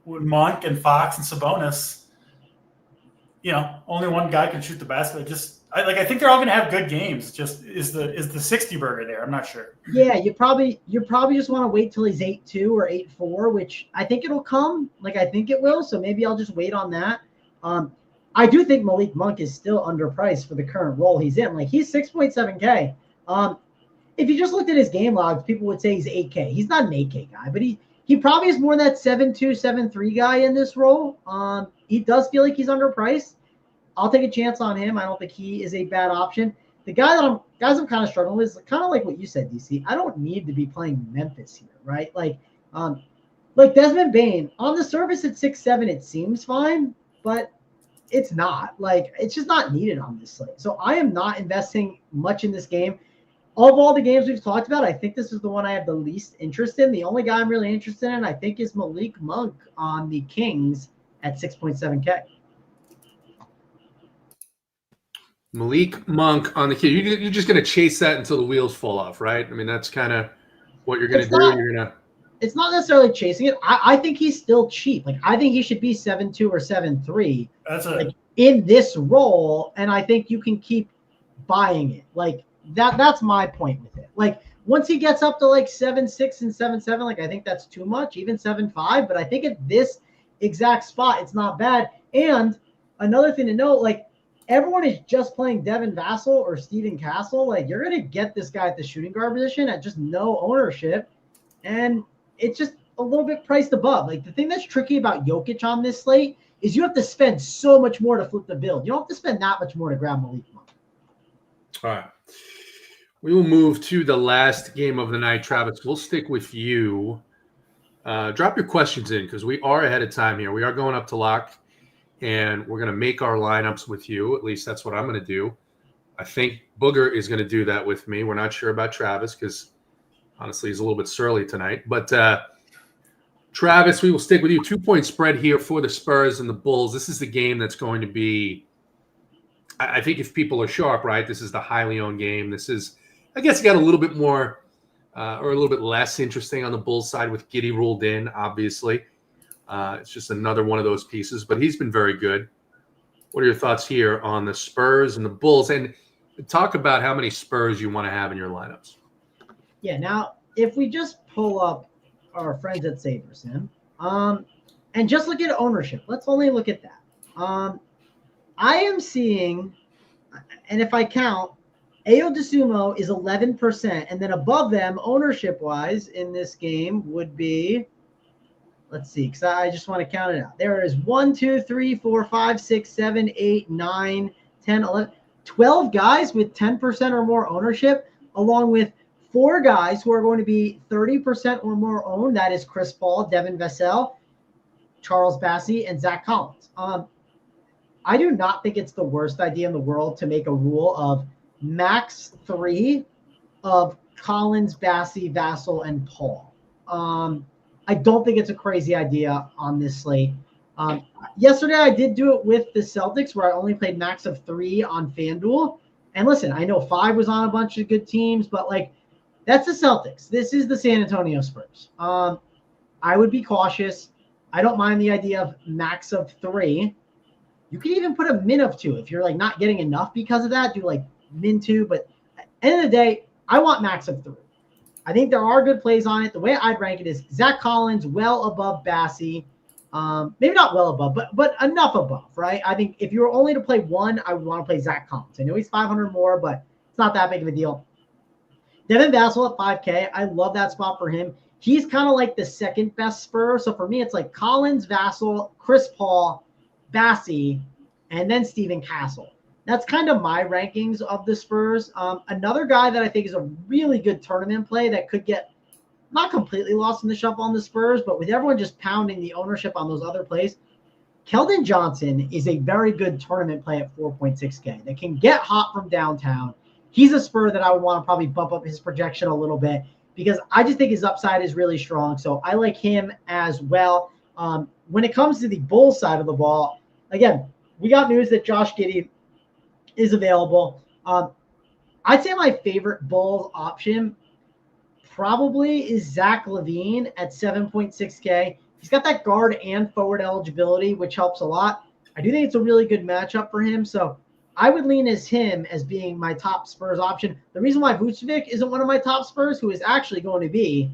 Monk and Fox and Sabonis. Only one guy can shoot the basket. I think they're all going to have good games. Just is the 60 burger there? I'm not sure. Yeah, you probably just want to wait till he's 8-2 or 8-4, which I think it'll come. Like I think it will. So maybe I'll just wait on that. I do think Malik Monk is still underpriced for the current role he's in. Like he's 6.7K. If you just looked at his game logs, people would say he's 8K. He's not an 8K guy, but he probably is more that 7-2, 7-3 guy in this role. He does feel like he's underpriced. I'll take a chance on him. I don't think he is a bad option. The guys I'm kind of struggling with is kind of like what you said, DC. I don't need to be playing Memphis here, right? Like Desmond Bane on the surface at 6'7", it seems fine, but it's not. Like it's just not needed on this slate. So I am not investing much in this game. Of all the games we've talked about, I think this is the one I have the least interest in. The only guy I'm really interested in, I think, is Malik Monk on the Kings at 6.7K. Malik Monk on the key. You're just going to chase that until the wheels fall off, right? I mean, that's kind of what you're going to do. It's not necessarily chasing it. I think he's still cheap. Like I think he should be 7-2 or 7-3 in this role, and I think you can keep buying it. Like that's my point with it. Like once he gets up to like 7-6 and 7-7, like I think that's too much, even 7-5. But I think at this exact spot, it's not bad. And another thing to note, like everyone is just playing Devin Vassell or Steven Castle. Like you're going to get this guy at the shooting guard position at just no ownership. And it's just a little bit priced above. Like the thing that's tricky about Jokic on this slate is you have to spend so much more to flip the build. You don't have to spend that much more to grab Malik Monk. All right. We will move to the last game of the night. Travis, we'll stick with you. Drop your questions in because we are ahead of time here. We are going up to lock, and we're going to make our lineups with you. At least that's what I'm going to do. I think Booger is going to do that with me. We're not sure about Travis because, honestly, he's a little bit surly tonight. But, Travis, we will stick with you. 2-point spread here for the Spurs and the Bulls. This is the game that's going to be – I think if people are sharp, right, this is the highly owned game. This is – I guess it got a little bit more or a little bit less interesting on the Bulls side with Giddey ruled in, obviously. It's just another one of those pieces, but he's been very good. What are your thoughts here on the Spurs and the Bulls? And talk about how many Spurs you want to have in your lineups. Yeah, now, if we just pull up our friends at SaberSim and just look at ownership, let's only look at that. I am seeing, and if I count, Ayo Dosunmu is 11%, and then above them, ownership-wise, in this game would be, let's see, because I just want to count it out. There is 1, 2, 3, 4, 5, 6, 7, 8, 9, 10, 11, 12 guys with 10% or more ownership, along with 4 guys who are going to be 30% or more owned. That is Chris Paul, Devin Vassell, Charles Bassey, and Zach Collins. I do not think it's the worst idea in the world to make a rule of max 3 of Collins, Bassey, Vassell, and Paul. I don't think it's a crazy idea on this slate. Yesterday, I did do it with the Celtics where I only played max of 3 on FanDuel. And listen, I know 5 was on a bunch of good teams, but like that's the Celtics. This is the San Antonio Spurs. I would be cautious. I don't mind the idea of max of 3. You can even put a min of 2 if you're like not getting enough because of that. Do like min 2, but at the end of the day, I want max of 3. I think there are good plays on it. The way I'd rank it is Zach Collins well above Bassey. Maybe not well above, but enough above, right? I think if you were only to play 1, I would want to play Zach Collins. I know he's 500 more, but it's not that big of a deal. Devin Vassell at 5K. I love that spot for him. He's kind of like the second best Spur. So for me, it's like Collins, Vassell, Chris Paul, Bassey, and then Steven Castle. That's kind of my rankings of the Spurs. Another guy that I think is a really good tournament play that could get not completely lost in the shuffle on the Spurs, but with everyone just pounding the ownership on those other plays, Keldon Johnson is a very good tournament play at 4.6K that can get hot from downtown. He's a Spur that I would want to probably bump up his projection a little bit because I just think his upside is really strong. So I like him as well. When it comes to the Bulls side of the ball, again, we got news that Josh Giddey is available. I'd say my favorite Bulls option probably is Zach LaVine at 7.6K. He's got that guard and forward eligibility, which helps a lot. I do think it's a really good matchup for him. So I would lean as him as being my top Spurs option. The reason why Vucevic isn't one of my top Spurs, who is actually going to be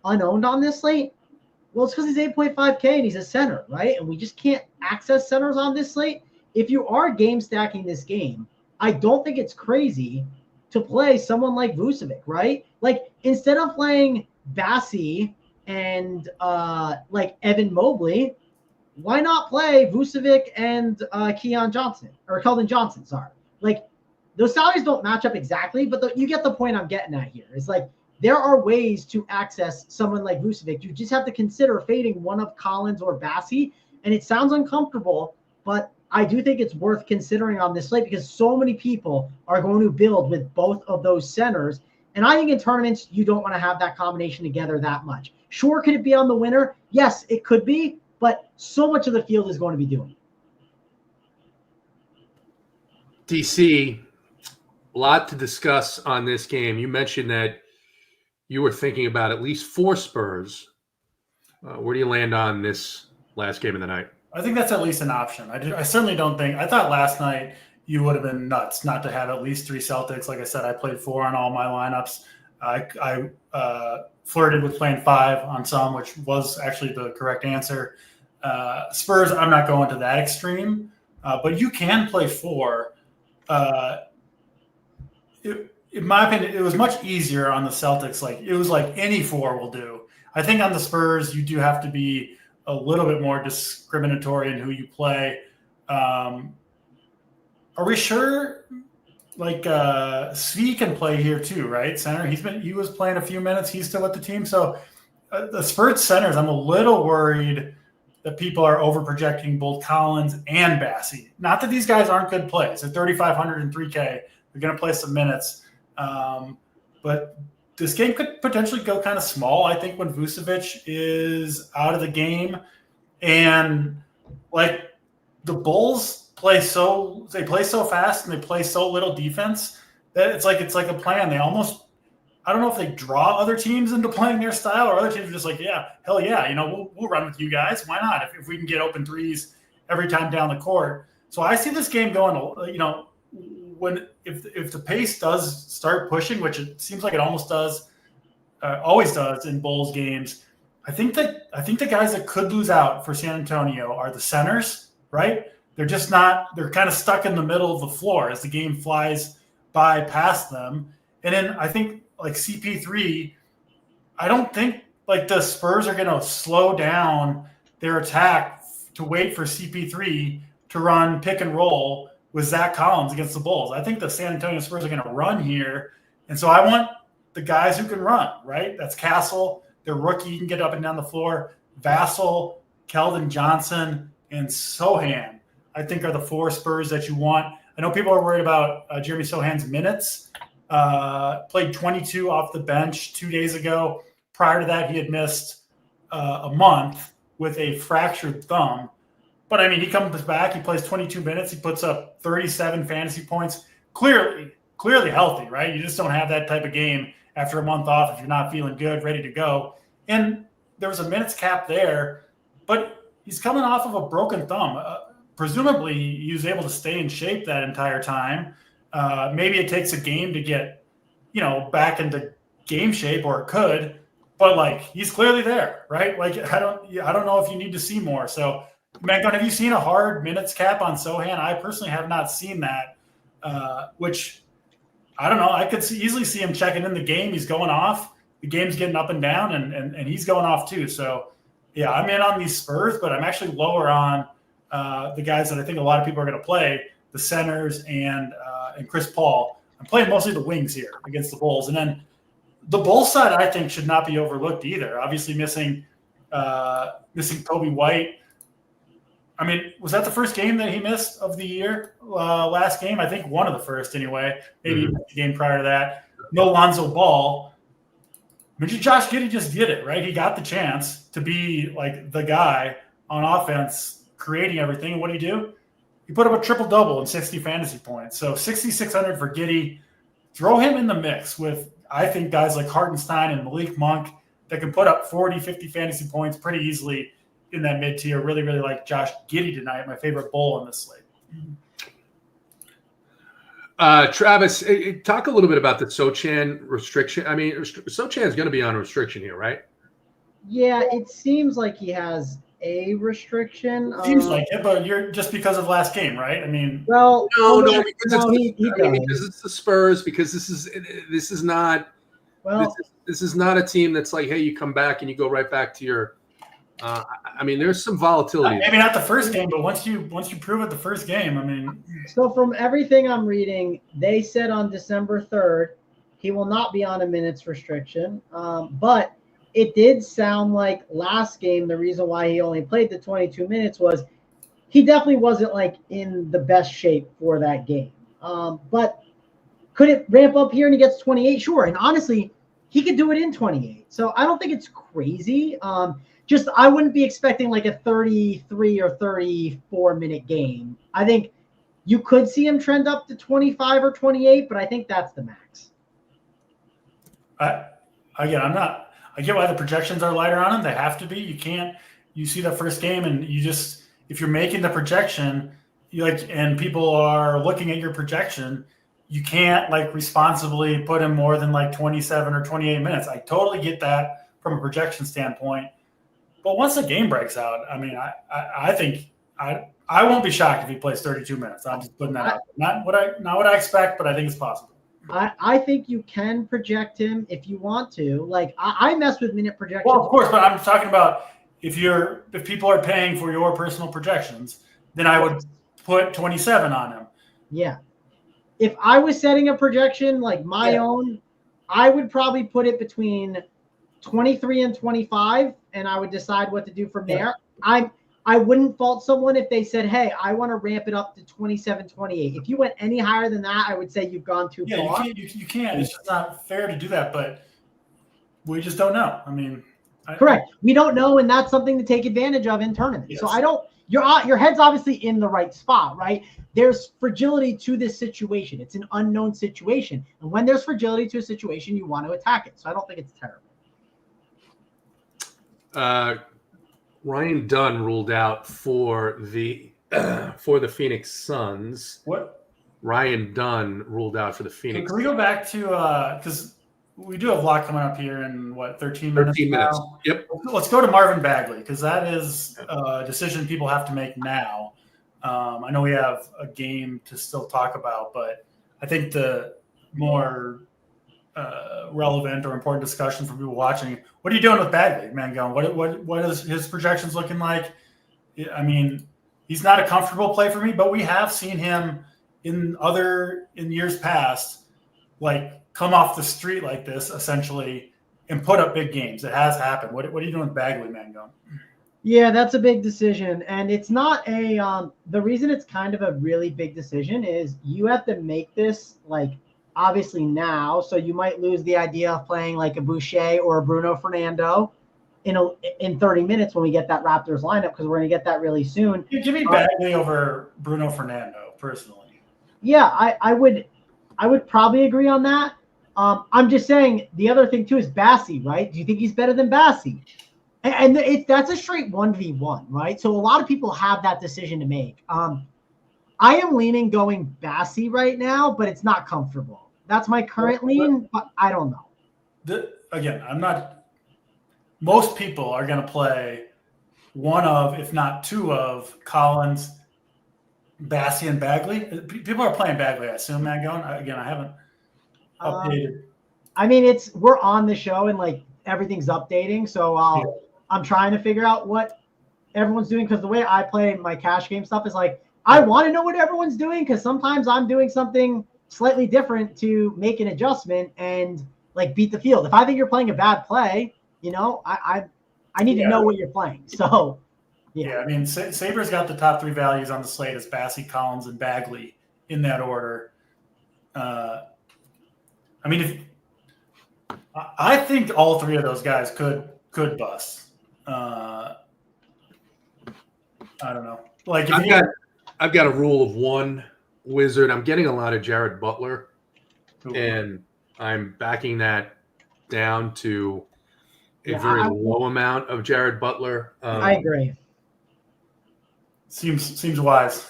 unowned on this slate, well, it's because he's 8.5K and he's a center, right? And we just can't access centers on this slate. If you are game stacking this game, I don't think it's crazy to play someone like Vucevic, right? Like, instead of playing Bassi and like Evan Mobley, why not play Vucevic and Keldon Johnson, sorry. Like, those salaries don't match up exactly, but you get the point I'm getting at here. It's like, there are ways to access someone like Vucevic. You just have to consider fading one of Collins or Bassi, and it sounds uncomfortable, but I do think it's worth considering on this slate because so many people are going to build with both of those centers. And I think in tournaments, you don't want to have that combination together that much. Sure, could it be on the winner? Yes, it could be, but so much of the field is going to be doing it. DC, a lot to discuss on this game. You mentioned that you were thinking about at least 4 Spurs. Where do you land on this last game of the night? I think that's at least an option. I certainly don't think – I thought last night you would have been nuts not to have at least 3 Celtics. Like I said, I played 4 on all my lineups. I flirted with playing 5 on some, which was actually the correct answer. Spurs, I'm not going to that extreme, but you can play 4. In my opinion, it was much easier on the Celtics. Like, it was like any 4 will do. I think on the Spurs, you do have to be a little bit more discriminatory in who you play. Are we sure? Like, Svi can play here too, right? Center. He was playing a few minutes. He's still with the team. So the Spurs centers, I'm a little worried that people are over projecting both Collins and Bassi. Not that these guys aren't good plays. At 3,500 and 3K, they're going to play some minutes. But this game could potentially go kind of small, I think, when Vucevic is out of the game. And, like, the Bulls play so fast and they play so little defense that it's like a plan. They almost – I don't know if they draw other teams into playing their style or other teams are just like, yeah, hell yeah, we'll run with you guys. Why not if we can get open threes every time down the court. So I see this game going, if the pace does start pushing, which it seems like it almost does, always does in Bulls games, I think the guys that could lose out for San Antonio are the centers, right? They're just not. They're kind of stuck in the middle of the floor as the game flies by past them. And then I think like CP3, I don't think like the Spurs are going to slow down their attack to wait for CP3 to run pick and roll with Zach Collins against the Bulls. I think the San Antonio Spurs are going to run here. And so I want the guys who can run, right? That's Castle, their rookie, you can get up and down the floor. Vassell, Keldon Johnson, and Sohan, I think, are the 4 Spurs that you want. I know people are worried about Jeremy Sohan's minutes. Played 22 off the bench 2 days ago. Prior to that, he had missed a month with a fractured thumb. But, I mean, he comes back. He plays 22 minutes. He puts up 37 fantasy points. Clearly healthy, right? You just don't have that type of game after a month off if you're not feeling good, ready to go. And there was a minutes cap there, but he's coming off of a broken thumb. Presumably, he was able to stay in shape that entire time. Maybe it takes a game to get, back into game shape, or it could. But, like, he's clearly there, right? Like, I don't know if you need to see more. So, Megan, have you seen a hard minutes cap on Sohan? I personally have not seen that, which I don't know. I could easily see him checking in the game. He's going off. The game's getting up and down, and he's going off too. So, yeah, I'm in on these Spurs, but I'm actually lower on the guys that I think a lot of people are going to play, the centers and Chris Paul. I'm playing mostly the wings here against the Bulls. And then the Bulls side, I think, should not be overlooked either. Obviously missing Kobe White. I mean, was that the first game that he missed of the year? Last game? I think one of the first anyway. Maybe the game prior to that. No Lonzo Ball. I mean, Josh Giddey just did it, right? He got the chance to be like the guy on offense, creating everything. And what did he do? He put up a triple-double and 60 fantasy points. So 6,600 for Giddey. Throw him in the mix with, I think, guys like Hartenstein and Malik Monk that can put up 40, 50 fantasy points pretty easily in that mid-tier. Really, really like Josh Giddey tonight, my favorite bull on this slate. Travis, talk a little bit about the Sochan restriction. I mean, Sochan is going to be on restriction here, right? Yeah, it seems like he has a restriction. Seems like it, but you're just because of last game, right? I mean, well, because it's the Spurs. Because this is not. Well, this is not a team that's like, hey, you come back and you go right back to your. I mean, there's some volatility. Maybe not the first game, but once you prove it the first game, I mean. So from everything I'm reading, they said on December 3rd he will not be on a minutes restriction. But it did sound like last game the reason why he only played the 22 minutes was he definitely wasn't like in the best shape for that game. But could it ramp up here and he gets 28? Sure. And honestly, he could do it in 28. So I don't think it's crazy. Just I wouldn't be expecting like a 33 or 34 minute game. I think you could see him trend up to 25 or 28, but I think that's the max. I get why the projections are lighter on him. They have to be. You see that first game and if you're making the projection, and people are looking at your projection, you can't responsibly put him more than 27 or 28 minutes. I totally get that from a projection standpoint. But once the game breaks out, I mean, I think I won't be shocked if he plays 32 minutes. I'm just putting that out. Not what I expect, but I think it's possible. I think you can project him if you want to. I mess with minute projections. Well, of course, but I'm talking about if people are paying for your personal projections, then I would put 27 on him. Yeah. If I was setting a projection like my own, I would probably put it between 23 and 25, and I would decide what to do from there. I wouldn't fault someone if they said, hey, I want to ramp it up to 27, 28. If you went any higher than that, I would say you've gone too far. You can't. It's just not fair to do that, but we just don't know. I mean, correct. We don't know, and that's something to take advantage of in tournaments. Yes. So your head's obviously in the right spot, right? There's fragility to this situation. It's an unknown situation. And when there's fragility to a situation, you want to attack it. So I don't think it's terrible. Ryan Dunn ruled out for the Phoenix Suns. What? Ryan Dunn ruled out for the Phoenix. Can we go back to because we do have a lot coming up here in 13 minutes. 13 minutes. Now? Yep. Let's go to Marvin Bagley because that is a decision people have to make now. I know we have a game to still talk about, but I think the more relevant or important discussion for people watching. What are you doing with Bagley, Mangone? What is his projections looking like? I mean, he's not a comfortable play for me, but we have seen him in years past, come off the street like this essentially and put up big games. It has happened. What are you doing with Bagley, Mangone? Yeah, that's a big decision. And it's not the reason it's kind of a really big decision is you have to make this obviously now, so you might lose the idea of playing a Boucher or a Bruno Fernando in 30 minutes when we get that Raptors lineup because we're going to get that really soon. Give me Bagley over Bruno Fernando personally. Yeah, I would probably agree on that. I'm just saying the other thing too is Bassi, right? Do you think he's better than Bassi? And that's a straight 1v1, right? So a lot of people have that decision to make. I am leaning going Bassi right now, but it's not comfortable. That's my current lean, but I don't know. I'm not. Most people are going to play one of, if not two of, Collins, Bassi, and Bagley. People are playing Bagley, I assume, Mangone. Again, I haven't updated. I mean, we're on the show and everything's updating, so I'm trying to figure out what everyone's doing because the way I play my cash game stuff is I want to know what everyone's doing because sometimes I'm doing something slightly different to make an adjustment and beat the field. If I think you're playing a bad play, I need to know what you're playing. So, yeah. I mean, Saber's got the top three values on the slate as Bassi, Collins, and Bagley in that order. I mean, I think all three of those guys could bust. I don't know. I've got a rule of one Wizard. I'm getting a lot of Jared Butler, and I'm backing that down to a very low amount of Jared Butler. I agree. Seems wise.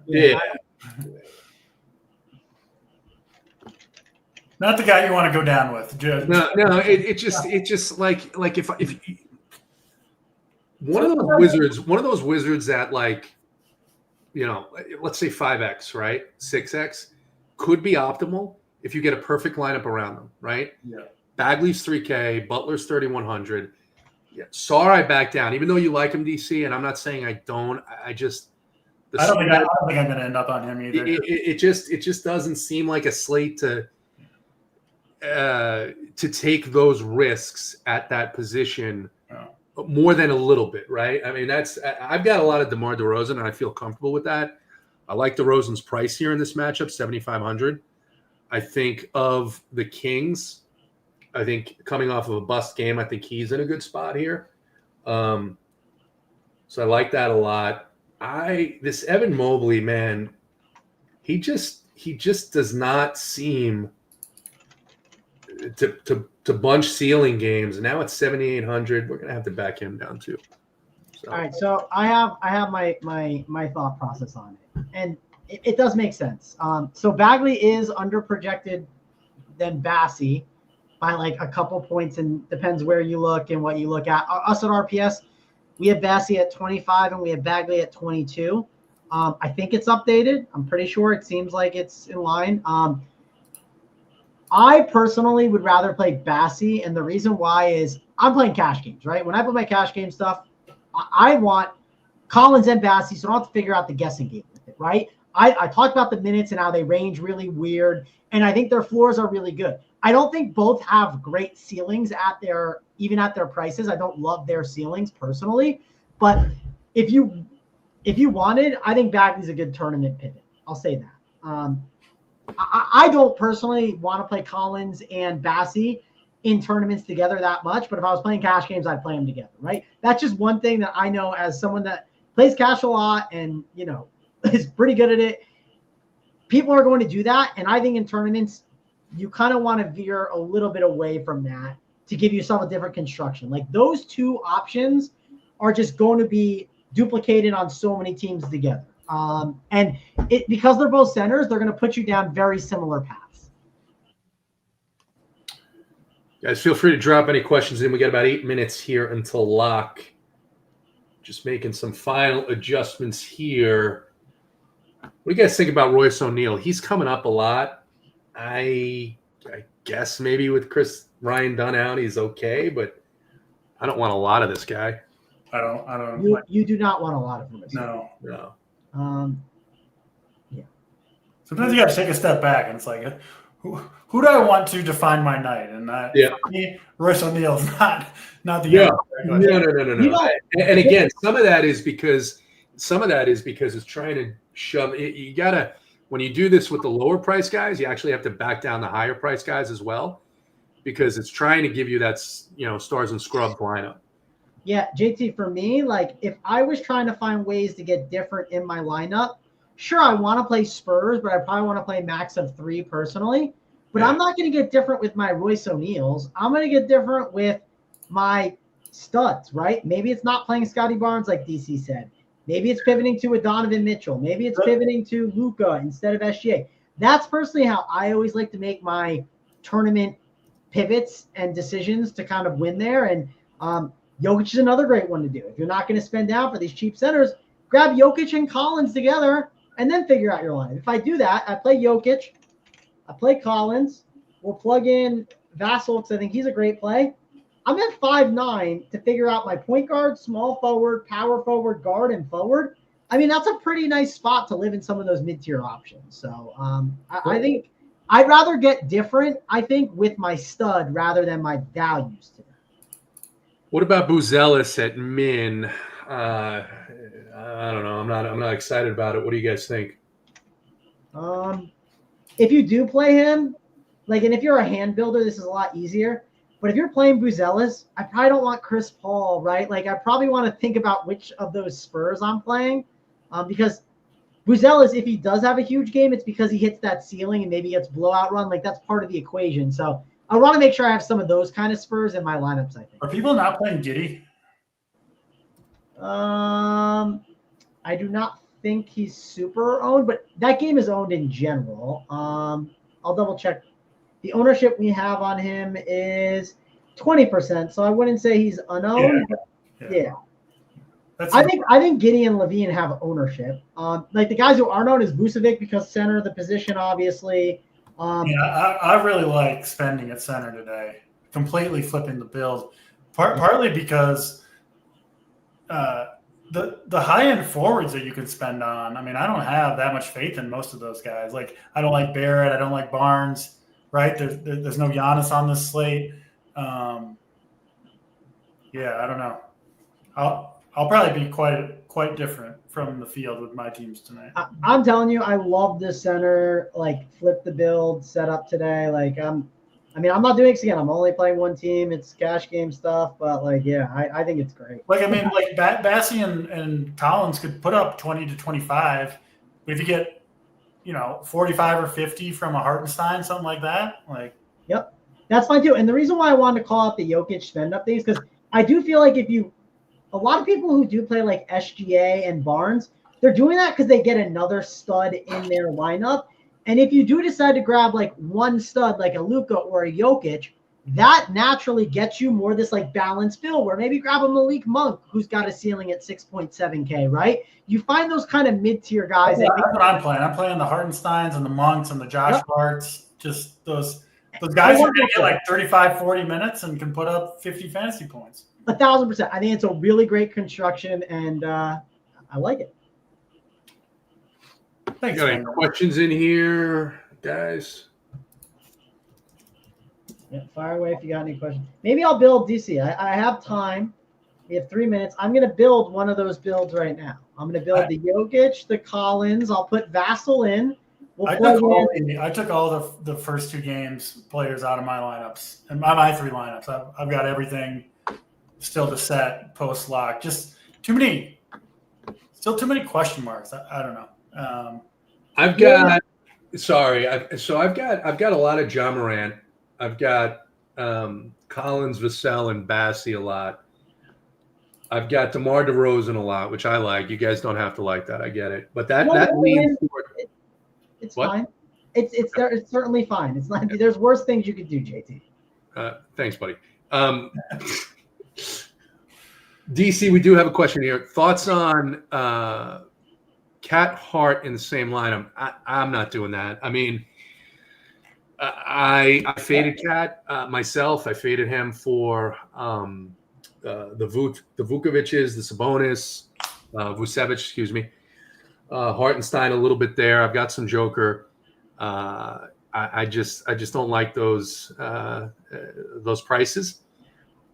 Yeah. Not the guy you want to go down with. No. It just like if one of those wizards that like, let's say 5x, right? 6x could be optimal if you get a perfect lineup around them, right? Yeah. Bagley's 3K, Butler's 3,100. Yeah, Sarr I back down, even though you like him, DC, and I'm not saying I don't. I don't think I'm going to end up on him either. It just doesn't seem like a slate to take those risks at that position more than a little bit, right? I mean, I've got a lot of DeMar DeRozan, and I feel comfortable with that. I like DeRozan's price here in this matchup, 7,500. I think of the Kings. I think coming off of a bust game, I think he's in a good spot here. So I like that a lot. This Evan Mobley, man, he just does not seem to bunch ceiling games. And now it's 7,800. We're gonna have to back him down too. All right, so I have my thought process on it, and it does make sense. So Bagley is under projected than Bassey by like a couple points, and depends where you look and what you look at. Us at RPS, we have Bassey at 25 and we have Bagley at 22. I think it's updated. I'm pretty sure it seems like it's in line. I personally would rather play Bassey, and the reason why is I'm playing cash games, right? When I play my cash game stuff, I want Collins and Bassey, so I don't have to figure out the guessing game with it, right? I talked about the minutes and how they range really weird, and I think their floors are really good. I don't think both have great ceilings even at their prices. I don't love their ceilings personally, but if you wanted, I think Bagley's a good tournament pivot. I'll say that. I don't personally want to play Collins and Bassey in tournaments together that much, but if I was playing cash games, I'd play them together, right? That's just one thing that I know as someone that plays cash a lot and, is pretty good at it. People are going to do that, and I think in tournaments, you kind of want to veer a little bit away from that to give yourself a different construction. Like those two options are just going to be duplicated on so many teams together. And because they're both centers, they're going to put you down very similar paths. Guys, feel free to drop any questions in. We got about 8 minutes here until lock. Just making some final adjustments here. What do you guys think about Royce O'Neal? He's coming up a lot. I guess maybe with Ryan Dunn out, he's okay, but I don't want a lot of this guy. I don't. You do not want a lot of him. No. Yeah. Sometimes you got to take a step back, and it's like, who do I want to define my night? And for me, Royce O'Neal's not the No. And again, some of that is because it's trying to shove. You gotta, when you do this with the lower price guys, you actually have to back down the higher price guys as well, because it's trying to give you that stars and scrubs lineup. Yeah, JT, for me, like if I was trying to find ways to get different in my lineup, sure, I want to play Spurs, but I probably want to play max of 3 personally. But I'm not going to get different with my Royce O'Neals. I'm going to get different with my studs, right? Maybe it's not playing Scotty Barnes like DC said. Maybe it's pivoting to a Donovan Mitchell. Maybe it's pivoting to Luka instead of SGA. That's personally how I always like to make my tournament pivots and decisions to kind of win there. And Jokic is another great one to do. If you're not going to spend down for these cheap centers, grab Jokic and Collins together and then figure out your line. If I do that, I play Jokic, I play Collins, we'll plug in Vassell because I think he's a great play. I'm at 5'9" to figure out my point guard, small forward, power forward, guard, and forward. I mean, that's a pretty nice spot to live in some of those mid-tier options. So I think I'd rather get different, with my stud rather than my values today. What about Buzelis at min? I don't know. I'm not excited about it. What do you guys think? If you do play him, and if you're a hand builder, this is a lot easier. But if you're playing Buzelis, I probably don't want Chris Paul, right? I probably want to think about which of those Spurs I'm playing, because Buzelis, if he does have a huge game, it's because he hits that ceiling and maybe gets blowout run. Like, that's part of the equation. So I want to make sure I have some of those kind of Spurs in my lineups, I think. Are people not playing Giddey? I do not think he's super owned, but that game is owned in general. I'll double check. The ownership we have on him is 20%, so I wouldn't say he's unowned. Yeah. I think Giddey and Levine have ownership. Like the guys who aren't owned is Vucevic because center of the position, obviously. I really like spending at center today, completely flipping the build, partly because the high-end forwards that you can spend on, I mean, I don't have that much faith in most of those guys. Like, I don't like Barrett. I don't like Barnes, right? There's no Giannis on this slate. I don't know. I'll probably be quite different from the field with my teams tonight. I'm telling you, I love this center, like, flip the build setup today. Like, I'm not doing this again. I'm only playing one team. It's cash game stuff, but like, yeah, I think it's great. Like, I mean, like Bassie and Collins could put up 20 to 25. But if you get, 45 or 50 from a Hartenstein, something like that, like. Yep, that's fine too. And the reason why I wanted to call out the Jokic spend up things, because I do feel like a lot of people who do play like SGA and Barnes, they're doing that because they get another stud in their lineup. And if you do decide to grab like one stud, like a Luka or a Jokic, that naturally gets you more this like balanced build where maybe grab a Malik Monk who's got a ceiling at 6.7K, right? You find those kind of mid-tier guys. That's what I'm playing. I'm playing the Hartensteins and the Monks and the Josh Harts, just those guys who are going to get like 35, 40 minutes and can put up 50 fantasy points. 1,000%. I think it's a really great construction, and I like it. Thanks. Got any questions in here, guys? Yeah, fire away if you got any questions. Maybe I'll build DC. I have time. We have 3 minutes. I'm going to build one of those builds right now. I'm going to build the Jokic, the Collins. I'll put Vassell in. I took all the first two games players out of my lineups and my three lineups. I've got everything still to set post lock. Just still too many question marks. I don't know. I've got a lot of Ja Morant. I've got Collins, Vassell, and Bassie a lot. I've got DeMar DeRozan a lot, which I like. You guys don't have to like that. I get it, but that leans toward. It's fine. It's certainly fine. It's not. There's worse things you could do, JT. Thanks, buddy. DC, we do have a question here. Thoughts on Cat Hart in the same lineup? I'm not doing that. I mean, I faded Cat myself. I faded him for the Vukovic's, the Sabonis, Vucevic, excuse me. Hartenstein a little bit there. I've got some Joker. I just don't like those prices.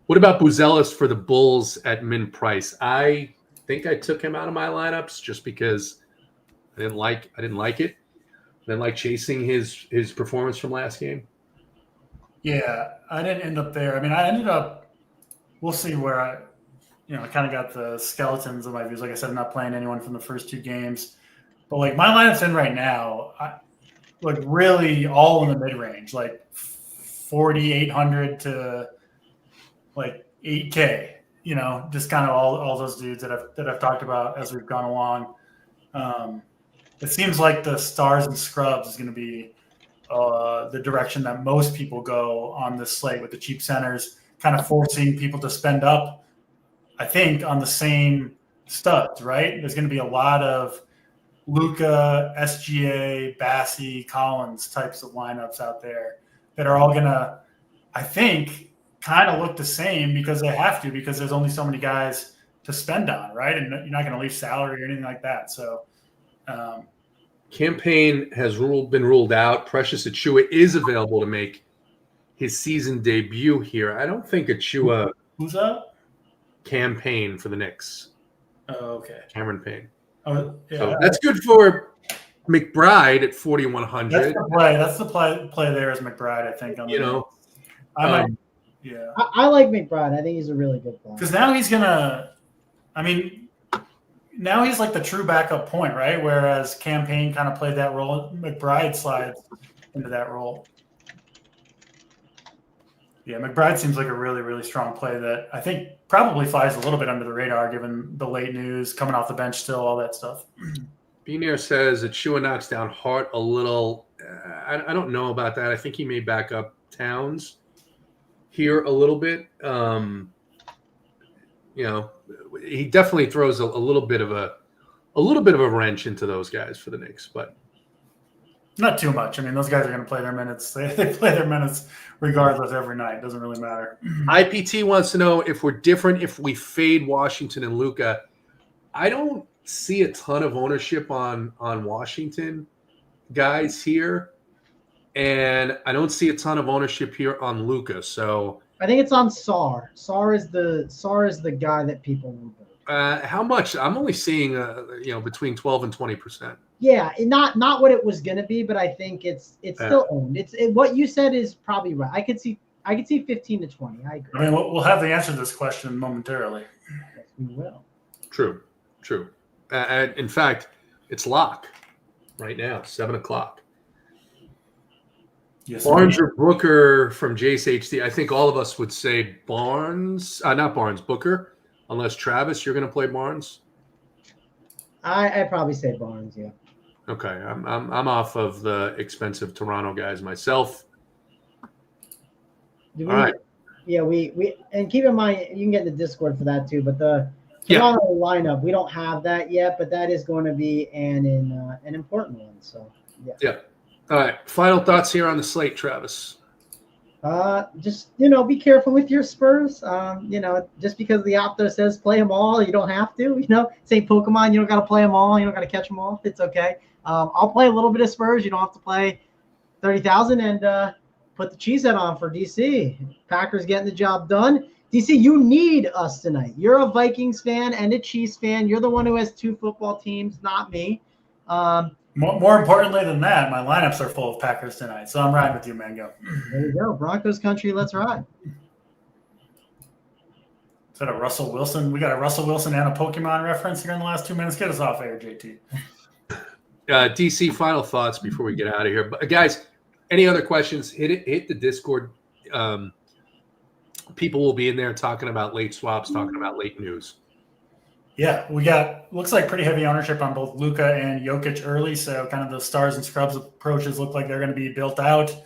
What about Buzelis for the Bulls at min price? I think I took him out of my lineups just because I didn't like it. I didn't like chasing his performance from last game. Yeah, I didn't end up there. I mean, I ended up. We'll see where I kind of got the skeletons of my views. Like I said, I'm not playing anyone from the first two games, but like my lineup's in right now, like really all in the mid range, like 4,800 to like 8K. Just kind of all those dudes that I've talked about as we've gone along. It seems like the stars and scrubs is going to be the direction that most people go on this slate with the cheap centers, kind of forcing people to spend up, I think, on the same studs, right? There's going to be a lot of Luka, SGA, Bassie, Collins types of lineups out there that are all going to, I think, kind of look the same because they have to, because there's only so many guys to spend on, right? And you're not going to leave salary or anything like that. So Campaign has been ruled out. Precious Achiuwa is available to make his season debut here. I don't think Achiuwa. Who's up? Campaign for the Knicks. Oh, okay. Cameron Payne. Oh, yeah. So that's good for McBride at 4,100. That's the play. That's the play there is McBride, I think. I like McBride. I think he's a really good player. Because now he's gonna. I mean, now he's like the true backup point, right? Whereas Campaign kind of played that role. McBride slides into that role. Yeah, McBride seems like a really, really strong play that I think probably flies a little bit under the radar given the late news, coming off the bench still, all that stuff. Beanier says that Shua knocks down Hart a little. I don't know about that. I think he may back up Towns here a little bit. He definitely throws a little bit of a wrench into those guys for the Knicks, but not too much. I mean, those guys are going to play their minutes. They play their minutes regardless every night. It doesn't really matter. IPT wants to know if we're different if we fade Washington and Luka. I don't see a ton of ownership on Washington guys here, and I don't see a ton of ownership here on Luka. So I think it's on Sar. Sar is the guy that people will vote. How much? I'm only seeing between 12 and 20%. Yeah, not what it was going to be, but I think it's still owned. What you said is probably right. I could see 15 to 20. I agree. I mean, we'll have the answer to this question momentarily. Yes, we will. True. In fact, it's lock right now, 7:00. Yes, Barnes or Booker from Jace HD. I think all of us would say Barnes, not Barnes, Booker, unless Travis, you're going to play Barnes. I'd probably say Barnes. Yeah. Okay, I'm off of the expensive Toronto guys myself. All right. Yeah, we and keep in mind you can get in the Discord for that too. But the Toronto lineup, we don't have that yet, but that is going to be an important one. So yeah. All right. Final thoughts here on the slate, Travis. Just be careful with your Spurs. Just because the opto says play them all, you don't have to. Say Pokemon, you don't got to play them all. You don't got to catch them all. It's okay. I'll play a little bit of Spurs. You don't have to play 30,000 and put the cheese head on for DC. Packers getting the job done. DC, you need us tonight. You're a Vikings fan and a Chiefs fan. You're the one who has two football teams, not me. More importantly than that, my lineups are full of Packers tonight, so I'm riding with you, Mango. There you go. Broncos country, let's ride. Is that a Russell Wilson? We got a Russell Wilson and a Pokemon reference here in the last 2 minutes. Get us off air, JT. DC, final thoughts before we get out of here. But guys, any other questions? Hit the Discord. People will be in there talking about late swaps, talking about late news. Yeah, we got looks like pretty heavy ownership on both Luka and Jokic early. So kind of the stars and scrubs approaches look like they're going to be built out.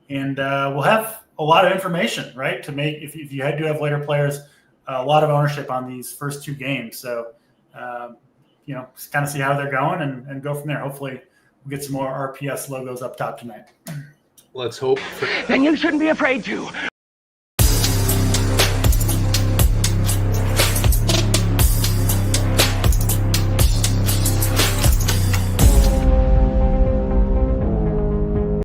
And we'll have a lot of information, right, to make if you do have later players, a lot of ownership on these first two games. So, just kind of see how they're going and go from there. Hopefully we'll get some more RPS logos up top tonight. Let's hope. Then you shouldn't be afraid to.